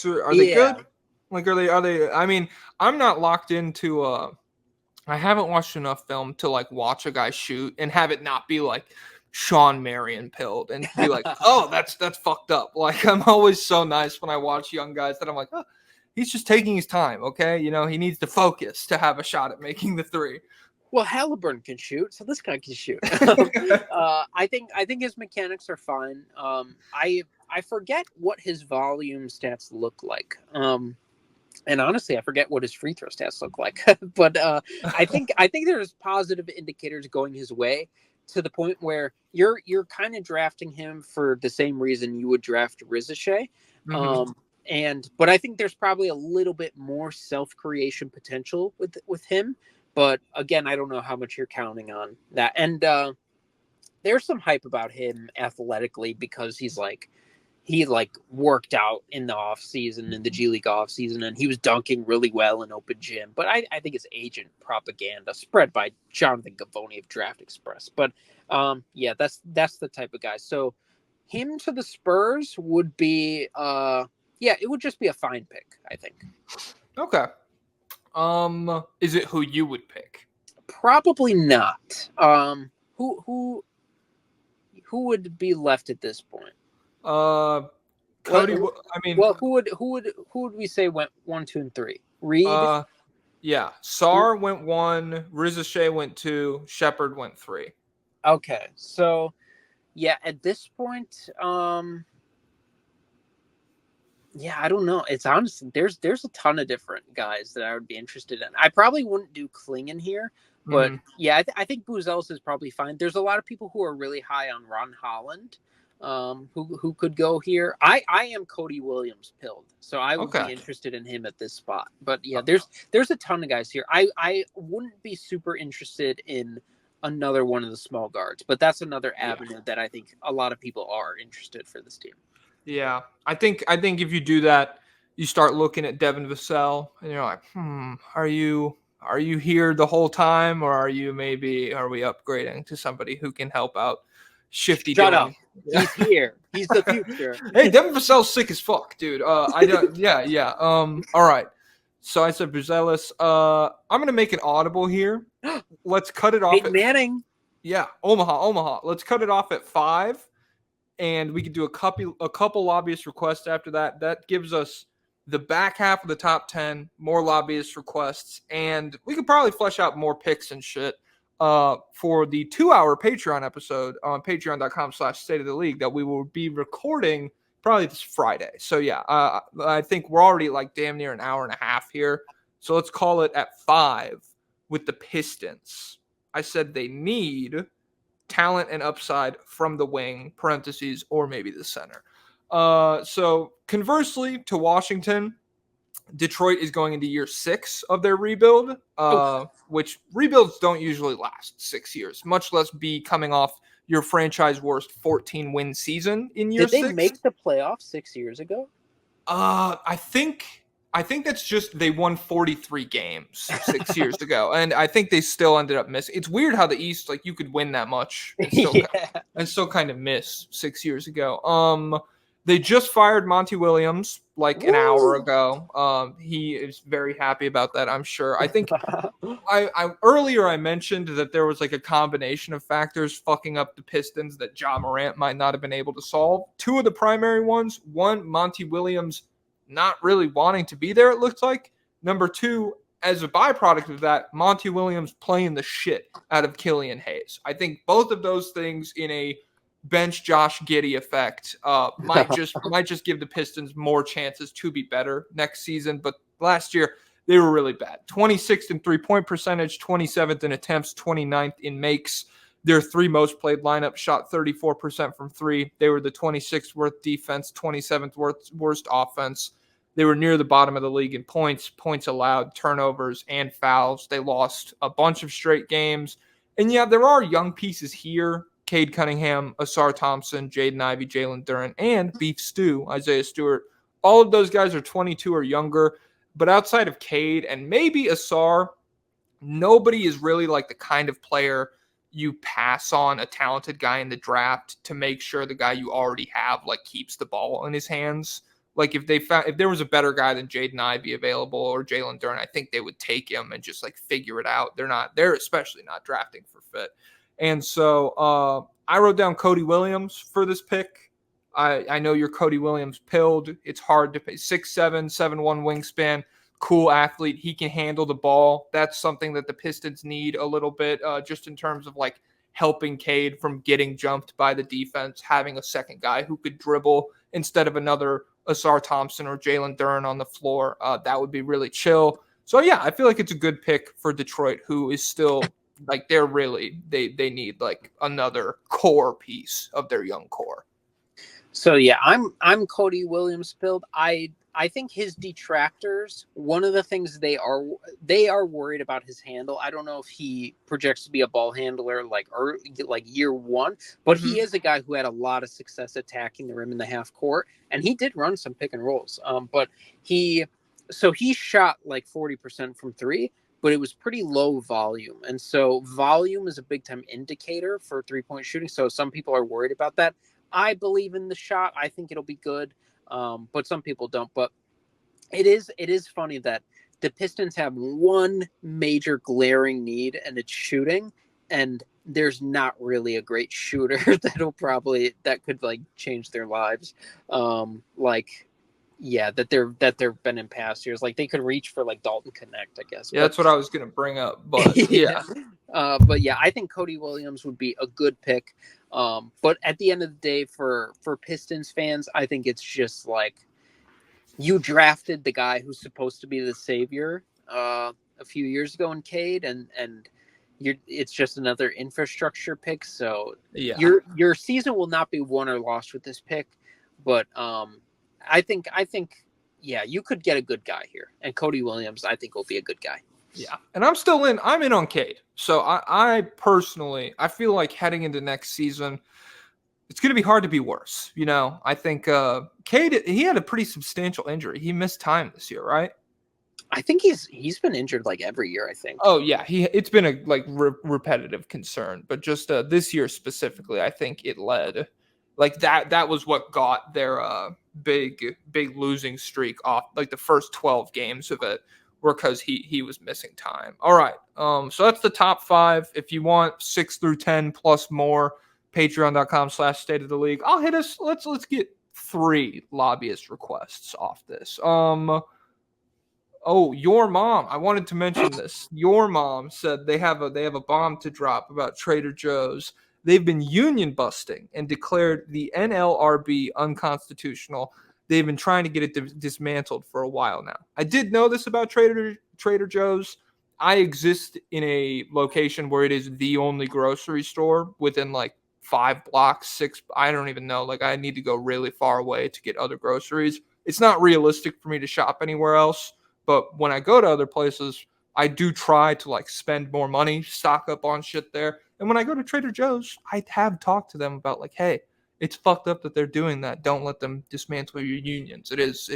are they good? Like are they I mean, I'm not locked into I haven't watched enough film to like watch a guy shoot and have it not be like Sean Marion pilled and be like, oh, that's fucked up. Like I'm always so nice when I watch young guys that I'm like, oh, he's just taking his time, okay? You know, he needs to focus to have a shot at making the three. Well, Halliburton can shoot, so this guy can shoot. I think his mechanics are fine. I forget what his volume stats look like. And honestly, I forget what his free throw stats look like. But I think there's positive indicators going his way, to the point where you're kind of drafting him for the same reason you would draft Rizashea. Mm-hmm. But I think there's probably a little bit more self-creation potential with him. But again, I don't know how much you're counting on that. And there's some hype about him athletically because he worked out in the off season, in the G League off season, and he was dunking really well in open gym. But I think it's agent propaganda spread by Jonathan Gavoni of Draft Express. But yeah, that's the type of guy. So him to the Spurs would be yeah, it would just be a fine pick, I think. Okay. Is it who you would pick? Probably not. Who would be left at this point? Cody. Who would we say went 1, 2, and 3? Reed. Yeah. Sar went 1. Rizachet went 2. Shepard went 3. Okay, so yeah, at this point, yeah, I don't know. It's honestly there's a ton of different guys that I would be interested in. I probably wouldn't do Klingon here, but yeah, I think Buzelis is probably fine. There's a lot of people who are really high on Ron Holland, who could go here. I am Cody Williams pilled, so I would be interested in him at this spot. But yeah, there's a ton of guys here. I wouldn't be super interested in another one of the small guards, but that's another avenue that I think a lot of people are interested for this team. Yeah, I think if you do that, you start looking at Devin Vassell, and you're like, are you here the whole time, or are we upgrading to somebody who can help out Shifty? Shut up. He's here. He's the future. Hey, Devin Vassell's sick as fuck, dude. I don't. Yeah. All right. So I said Buzelis. I'm gonna make an audible here. Let's cut it off. Peyton Manning. Yeah, Omaha. Let's cut it off at 5. And we could do a couple lobbyist requests after that. That gives us the back half of the top 10, more lobbyist requests, and we could probably flesh out more picks and shit for the 2-hour Patreon episode on patreon.com/state of the league that we will be recording probably this Friday. So yeah, I think we're already like damn near an hour and a half here. So let's call it at 5 with the Pistons. I said they need talent and upside from the wing, parentheses, or maybe the center. So conversely to Washington, Detroit is going into year 6 of their rebuild, which rebuilds don't usually last 6 years, much less be coming off your franchise worst 14-win season in year 6. Did they make the playoffs 6 years ago? I think that's just they won 43 games 6 years ago, and I think they still ended up missing. It's weird how the East, like, you could win that much and still kind of miss 6 years ago. They just fired Monty Williams like an hour ago. He is very happy about that, I'm sure. I think earlier I mentioned that there was like a combination of factors fucking up the Pistons that Ja Morant might not have been able to solve. 2 of the primary ones: one, Monty Williams not really wanting to be there, it looks like. Number 2, as a byproduct of that, Monty Williams playing the shit out of Killian Hayes. I think both of those things in a bench Josh Giddey effect might just give the Pistons more chances to be better next season. But last year they were really bad. 26th in 3-point percentage, 27th in attempts, 29th in makes. Their 3 most played lineup shot 34% from 3. They were the 26th worst defense, 27th worst offense. They were near the bottom of the league in points allowed, turnovers, and fouls. They lost a bunch of straight games. And yeah, there are young pieces here: Cade Cunningham, Asar Thompson, Jaden Ivey, Jalen Duren, and Beef Stew, Isaiah Stewart. All of those guys are 22 or younger. But outside of Cade and maybe Asar, nobody is really like the kind of player you pass on a talented guy in the draft to make sure the guy you already have like keeps the ball in his hands. Like if there was a better guy than Jaden Ivey available or Jalen Duren, I think they would take him and just like figure it out. They're especially not drafting for fit. And so I wrote down Cody Williams for this pick. I know you're Cody Williams pilled. It's hard to pay. 6'7", 7'1" wingspan, cool athlete. He can handle the ball. That's something that the Pistons need a little bit, just in terms of like helping Cade from getting jumped by the defense, having a second guy who could dribble instead of another Asar Thompson or Jalen Duren on the floor. That would be really chill. So yeah, I feel like it's a good pick for Detroit, who is still like they need like another core piece of their young core. So yeah, I'm Cody Williams pilled. I I think his detractors, one of the things they are worried about his handle. I don't know if he projects to be a ball handler like year one, but he is a guy who had a lot of success attacking the rim in the half court, and he did run some pick and rolls. But he shot like 40% from three, but it was pretty low volume, and so volume is a big time indicator for 3-point shooting. So some people are worried about that. I believe in the shot. I think it'll be good. But some people don't. But it is funny that the Pistons have one major glaring need, and it's shooting. And there's not really a great shooter that could like change their lives. That they've been in past years. Like they could reach for like Dalton Connect, I guess. Yeah, that's what I was gonna bring up. But yeah. But yeah, I think Cody Williams would be a good pick. But at the end of the day, for Pistons fans, I think it's just like you drafted the guy who's supposed to be the savior a few years ago in Cade, and it's just another infrastructure pick. So yeah, your season will not be won or lost with this pick. But I think yeah, you could get a good guy here, and Cody Williams I think will be a good guy. Yeah, and I'm in on Cade. So I personally, I feel like heading into next season, it's going to be hard to be worse. You know, I think Cade, he had a pretty substantial injury. He missed time this year, right? I think he's been injured like every year, I think. Oh yeah, it's been a like repetitive concern, but just this year specifically, I think it led like that was what got their big losing streak off. Like the first 12 games of it were because he was missing time. All right, so that's the top 5. If you want 6 through 10 plus more, patreon.com/state of the league. I'll hit us. Let's get 3 lobbyist requests off this. Oh, your mom. I wanted to mention this. Your mom said they have a bomb to drop about Trader Joe's. They've been union busting and declared the NLRB unconstitutional. They've been trying to get it dismantled for a while now. I did know this about Trader Joe's. I exist in a location where it is the only grocery store within like 5 blocks, 6. I don't even know. Like I need to go really far away to get other groceries. It's not realistic for me to shop anywhere else. But when I go to other places, I do try to like spend more money, stock up on shit there. And when I go to Trader Joe's, I have talked to them about like, hey, it's fucked up that they're doing that. Don't let them dismantle your unions. It's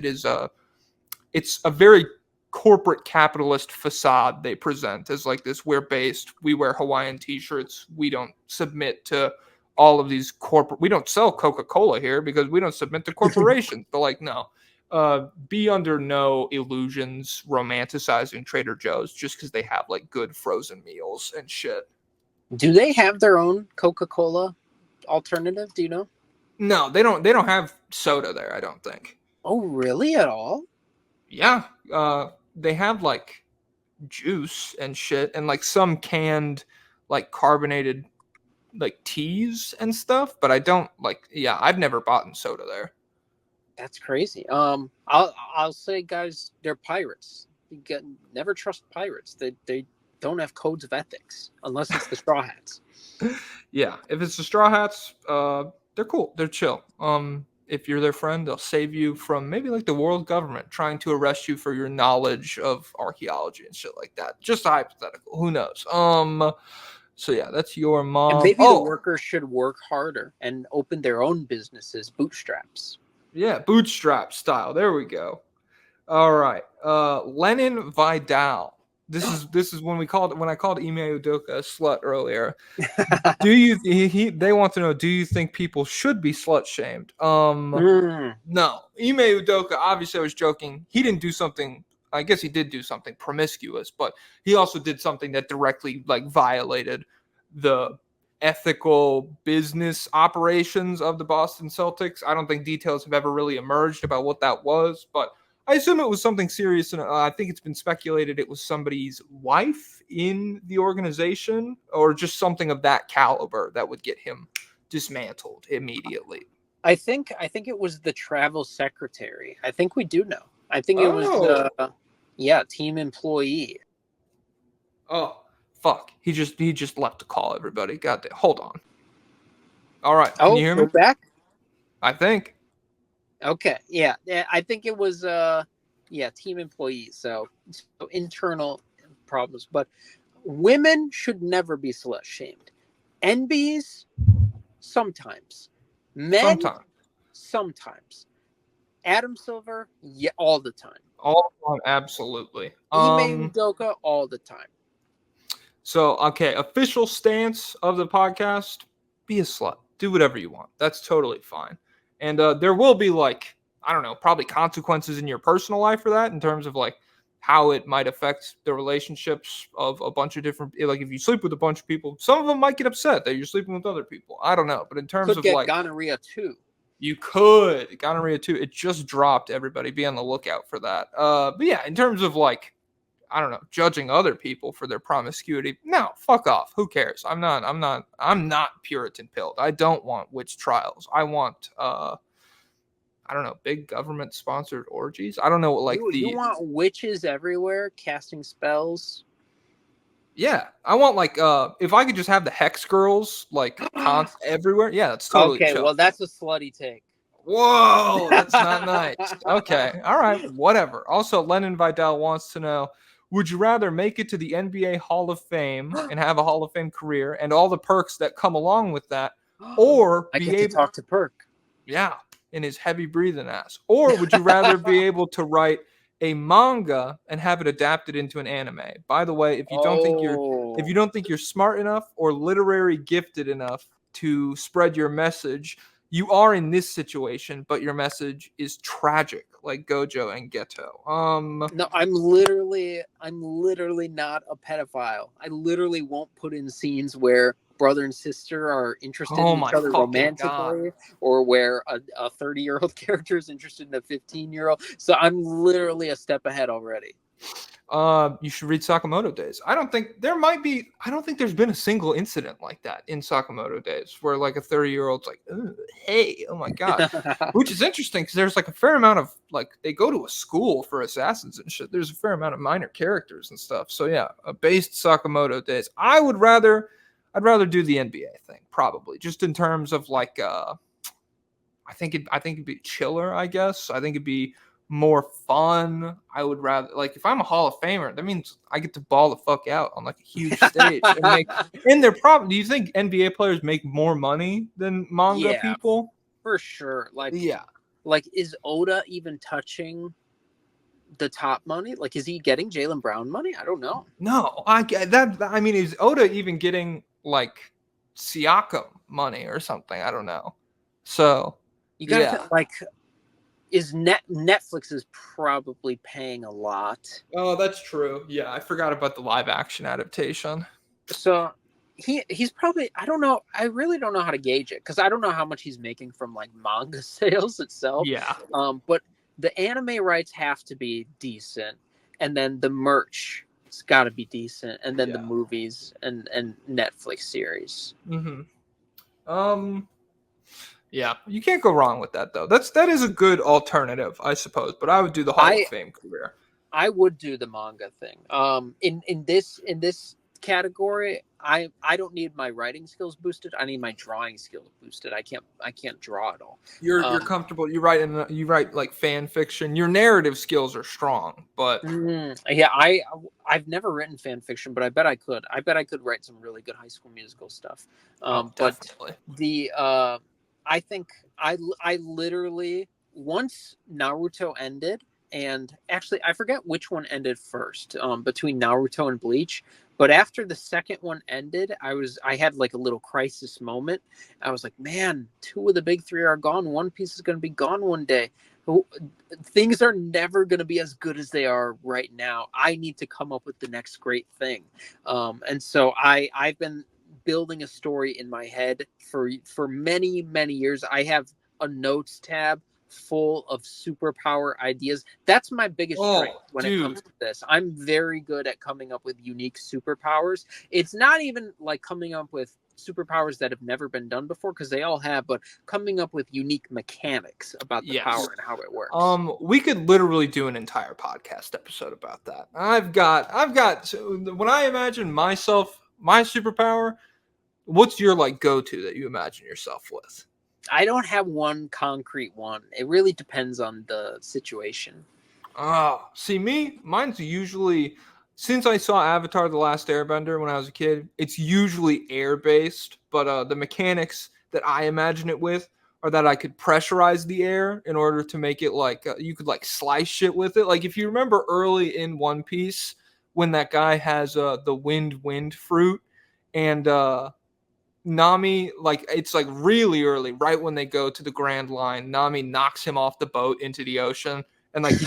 a very corporate capitalist facade they present as like this. We wear Hawaiian t-shirts. We don't submit to all of these we don't sell Coca-Cola here because we don't submit to corporations. But like, no. Be under no illusions romanticizing Trader Joe's just because they have like good frozen meals and shit. Do they have their own Coca-Cola alternative? Do you know? No, they don't. They don't have soda there. I don't think. Oh, really? At all? Yeah. They have like juice and shit, and like some canned, like carbonated, like teas and stuff. But I don't like. Yeah, I've never bought in soda there. That's crazy. I'll say, guys, they're pirates. Never trust pirates. They don't have codes of ethics unless it's the Straw Hats. Yeah, if it's the Straw Hats, they're cool. They're chill. If you're their friend, they'll save you from maybe like the world government trying to arrest you for your knowledge of archaeology and shit like that. Just a hypothetical. Who knows? So yeah, that's your mom. And maybe the workers should work harder and open their own businesses, bootstraps. Yeah, bootstrap style. There we go. All right. Lennon Vidal. This is when I called Ime Udoka a slut earlier. They want to know, do you think people should be slut shamed? No. Ime Udoka, obviously I was joking. He didn't do something, I guess he did do something promiscuous, but he also did something that directly like violated the ethical business operations of the Boston Celtics. I don't think details have ever really emerged about what that was, but I assume it was something serious, and I think it's been speculated it was somebody's wife in the organization or just something of that caliber that would get him dismantled immediately. I think it was the travel secretary. I think we do know. I think it was the team employee. Oh, fuck. He just left to call everybody. God damn. Hold on. All right. Can you hear me? We're back? I think. Okay, yeah, I think it was team employees, so internal problems. But women should never be slut shamed. NBs sometimes, men Sometimes. sometimes. Adam Silver, yeah, all the time. All on absolutely. Ime Udoka, all the time. So okay, official stance of the podcast: be a slut, do whatever you want. That's totally fine. And there will be like I don't know, probably consequences in your personal life for that in terms of like how it might affect the relationships of a bunch of different like if you sleep with a bunch of people, some of them might get upset that you're sleeping with other people. I don't know, but in terms Could of get like gonorrhea too. you could gonorrhea too. It just dropped. Everybody, be on the lookout for that. But yeah, in terms of like, I don't know, judging other people for their promiscuity. No, fuck off. Who cares? I'm not Puritan pilled. I don't want witch trials. I want, I don't know, big government sponsored orgies. I don't know, like You want witches everywhere casting spells. yeah, I want like, if I could just have the hex girls like everywhere. Yeah, that's totally Okay, chill. well that's a slutty take. Whoa, that's not nice. Okay, all right, whatever. Also, Lennon Vidal wants to know: would you rather make it to the NBA Hall of Fame and have a Hall of Fame career and all the perks that come along with that, or I be get to able, talk to Perk. yeah, in his heavy breathing ass, or would you rather be able to write a manga and have it adapted into an anime? By the way, if Oh, you don't think you're smart enough or literary gifted enough to spread your message, you are in this situation, but your message is tragic, like Gojo and Geto. no, I'm literally not a pedophile. I literally won't put in scenes where brother and sister are interested Oh in each my other fucking god. romantically, or where a 30-year-old character is interested in a 15-year-old. So I'm literally a step ahead already. You should read Sakamoto Days. I don't think there's been a single incident like that in Sakamoto Days where like a 30-year-old's like, hey, oh my god. Which is interesting because there's like a fair amount of like they go to a school for assassins and shit. There's a fair amount of minor characters and stuff. So yeah, a based Sakamoto Days. I'd rather do the NBA thing, probably. Just in terms of like I think it'd be chiller, I guess. I think it'd be more fun. I would rather like if I'm a Hall of Famer, that means I get to ball the fuck out on like a huge stage and make and they're probably do you think NBA players make more money than manga Yeah, people? for sure. Yeah. Like is Oda even touching the top money? Like, is he getting Jaylen Brown money? I don't know. No, I get that I mean is Oda even getting like Siakam money or something? I don't know. So You gotta yeah. like, is Netflix is probably paying a lot. Oh, that's true. Yeah, I forgot about the live action adaptation. So he's probably, I don't know. I really don't know how to gauge it because I don't know how much he's making from like manga sales itself. Yeah. But the anime rights have to be decent, and then the merch it's got to be decent, and then the Yeah. movies and Netflix series. Yeah, you can't go wrong with that though. That is a good alternative, I suppose. But I would do the Hall of Fame career. I would do the manga thing. In this category, I don't need my writing skills boosted. I need my drawing skills boosted. I can't draw at all. You're comfortable. You write like fan fiction. Your narrative skills are strong, but yeah, I've never written fan fiction, but I bet I could. I bet I could write some really good High School Musical stuff. definitely. But the I think I literally once Naruto ended. And actually, I forget which one ended first between Naruto and Bleach. But after the second one ended, I had like a little crisis moment. I was like, man, two of the big three are gone. One Piece is going to be gone one day. Things are never going to be as good as they are right now. I need to come up with the next great thing. And so I've been building a story in my head for many, many years. I have a notes tab full of superpower ideas. That's my biggest strength when it comes to this. I'm very good at coming up with unique superpowers. It's not even like coming up with superpowers that have never been done before because they all have, but coming up with unique mechanics about the power and how it works. We could literally do an entire podcast episode about that. I've got so when I imagine myself, my superpower, what's your like go-to that you imagine yourself with? I don't have one concrete one. It really depends on the situation. Oh, see mine's usually, since I saw Avatar: The Last Airbender when I was a kid, it's usually air based, but the mechanics that I imagine it with are that I could pressurize the air in order to make it like you could like slice shit with it. Like if you remember early in One Piece when that guy has the wind fruit and Nami, like it's like really early, right when they go to the Grand Line, Nami knocks him off the boat into the ocean, and like he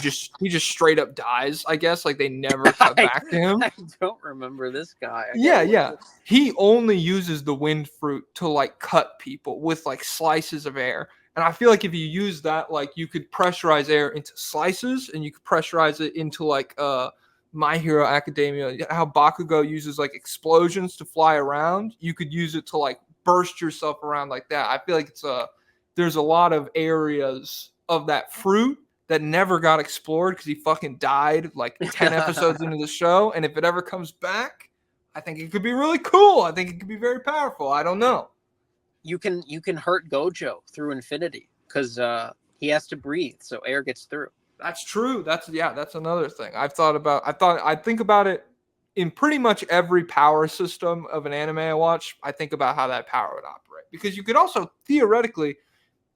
just straight up dies. I guess like they never cut back to him. I don't remember this guy. Yeah. He only uses the wind fruit to like cut people with like slices of air. And I feel like if you use that, like you could pressurize air into slices and you could pressurize it into like My Hero Academia, how Bakugo uses like explosions to fly around. You could use it to like burst yourself around like that. I feel like there's a lot of areas of that fruit that never got explored because he fucking died like 10 episodes into the show. And if it ever comes back, I think it could be really cool. I think it could be very powerful. I don't know. You can hurt Gojo through infinity because he has to breathe, so air gets through. That's true. That's another thing. I think about it in pretty much every power system of an anime I watch. I think about how that power would operate because you could also theoretically,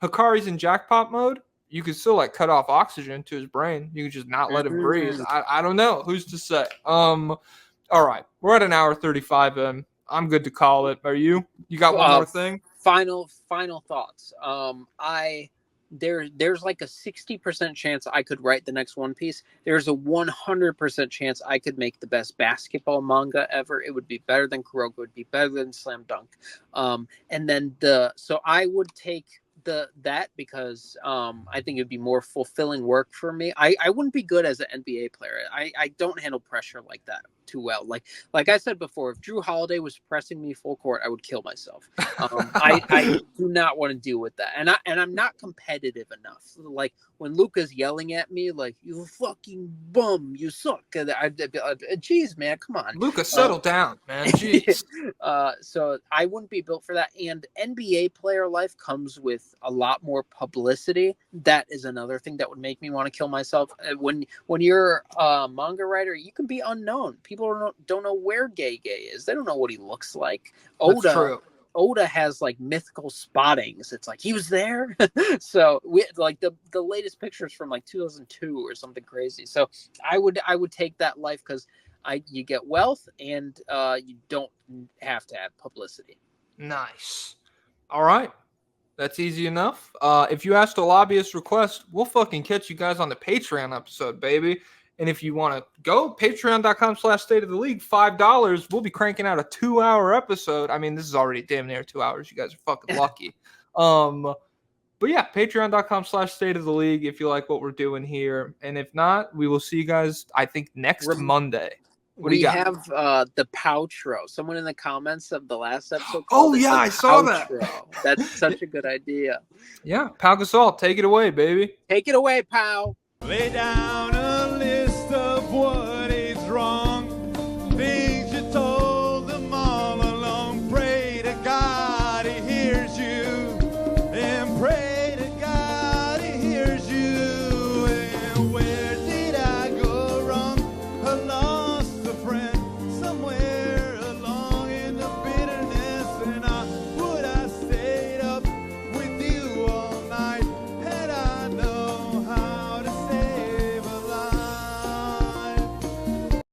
Hikari's in jackpot mode. You could still like cut off oxygen to his brain. You could just not let him breathe. I don't know. Who's to say? All right, we're at an hour 35 in. I'm good to call it. Are you? You got one more thing? Final thoughts. There's like a 60% chance I could write the next One Piece. There's a 100% chance I could make the best basketball manga ever. It would be better than Kuroko. It would be better than Slam Dunk. And then so I would take that because I think it'd be more fulfilling work for me. I wouldn't be good as an NBA player. I don't handle pressure like that too well. Like I said before, if Drew Holiday was pressing me full court, I would kill myself. I do not want to deal with that, and I'm not competitive enough. Like when Luka's yelling at me, like you fucking bum, you suck. Jeez, man, come on, Luka, settle down, man. Jeez. So I wouldn't be built for that. And NBA player life comes with a lot more publicity. That is another thing that would make me want to kill myself. When you're a manga writer, you can be unknown. People don't know where Gay is. They don't know what he looks like. That's true. Oda has like mythical spottings. It's like he was there. So like the latest pictures from like 2002 or something crazy. So I would take that life because you get wealth and you don't have to have publicity. Nice. All right. That's easy enough. If you asked a lobbyist request, we'll fucking catch you guys on the Patreon episode, baby. And if you want to go, patreon.com/state of the league, $5. We'll be cranking out a 2-hour episode. I mean, this is already damn near 2 hours. You guys are fucking lucky. But yeah, patreon.com/state of the league if you like what we're doing here. And if not, we will see you guys, I think, next Monday. What do you got? Have the Pouchro. Someone in the comments of the last episode. Oh, yeah, I saw that. That's such a good idea. Yeah, Pau Gasol, take it away, baby. Take it away, Pau. Lay down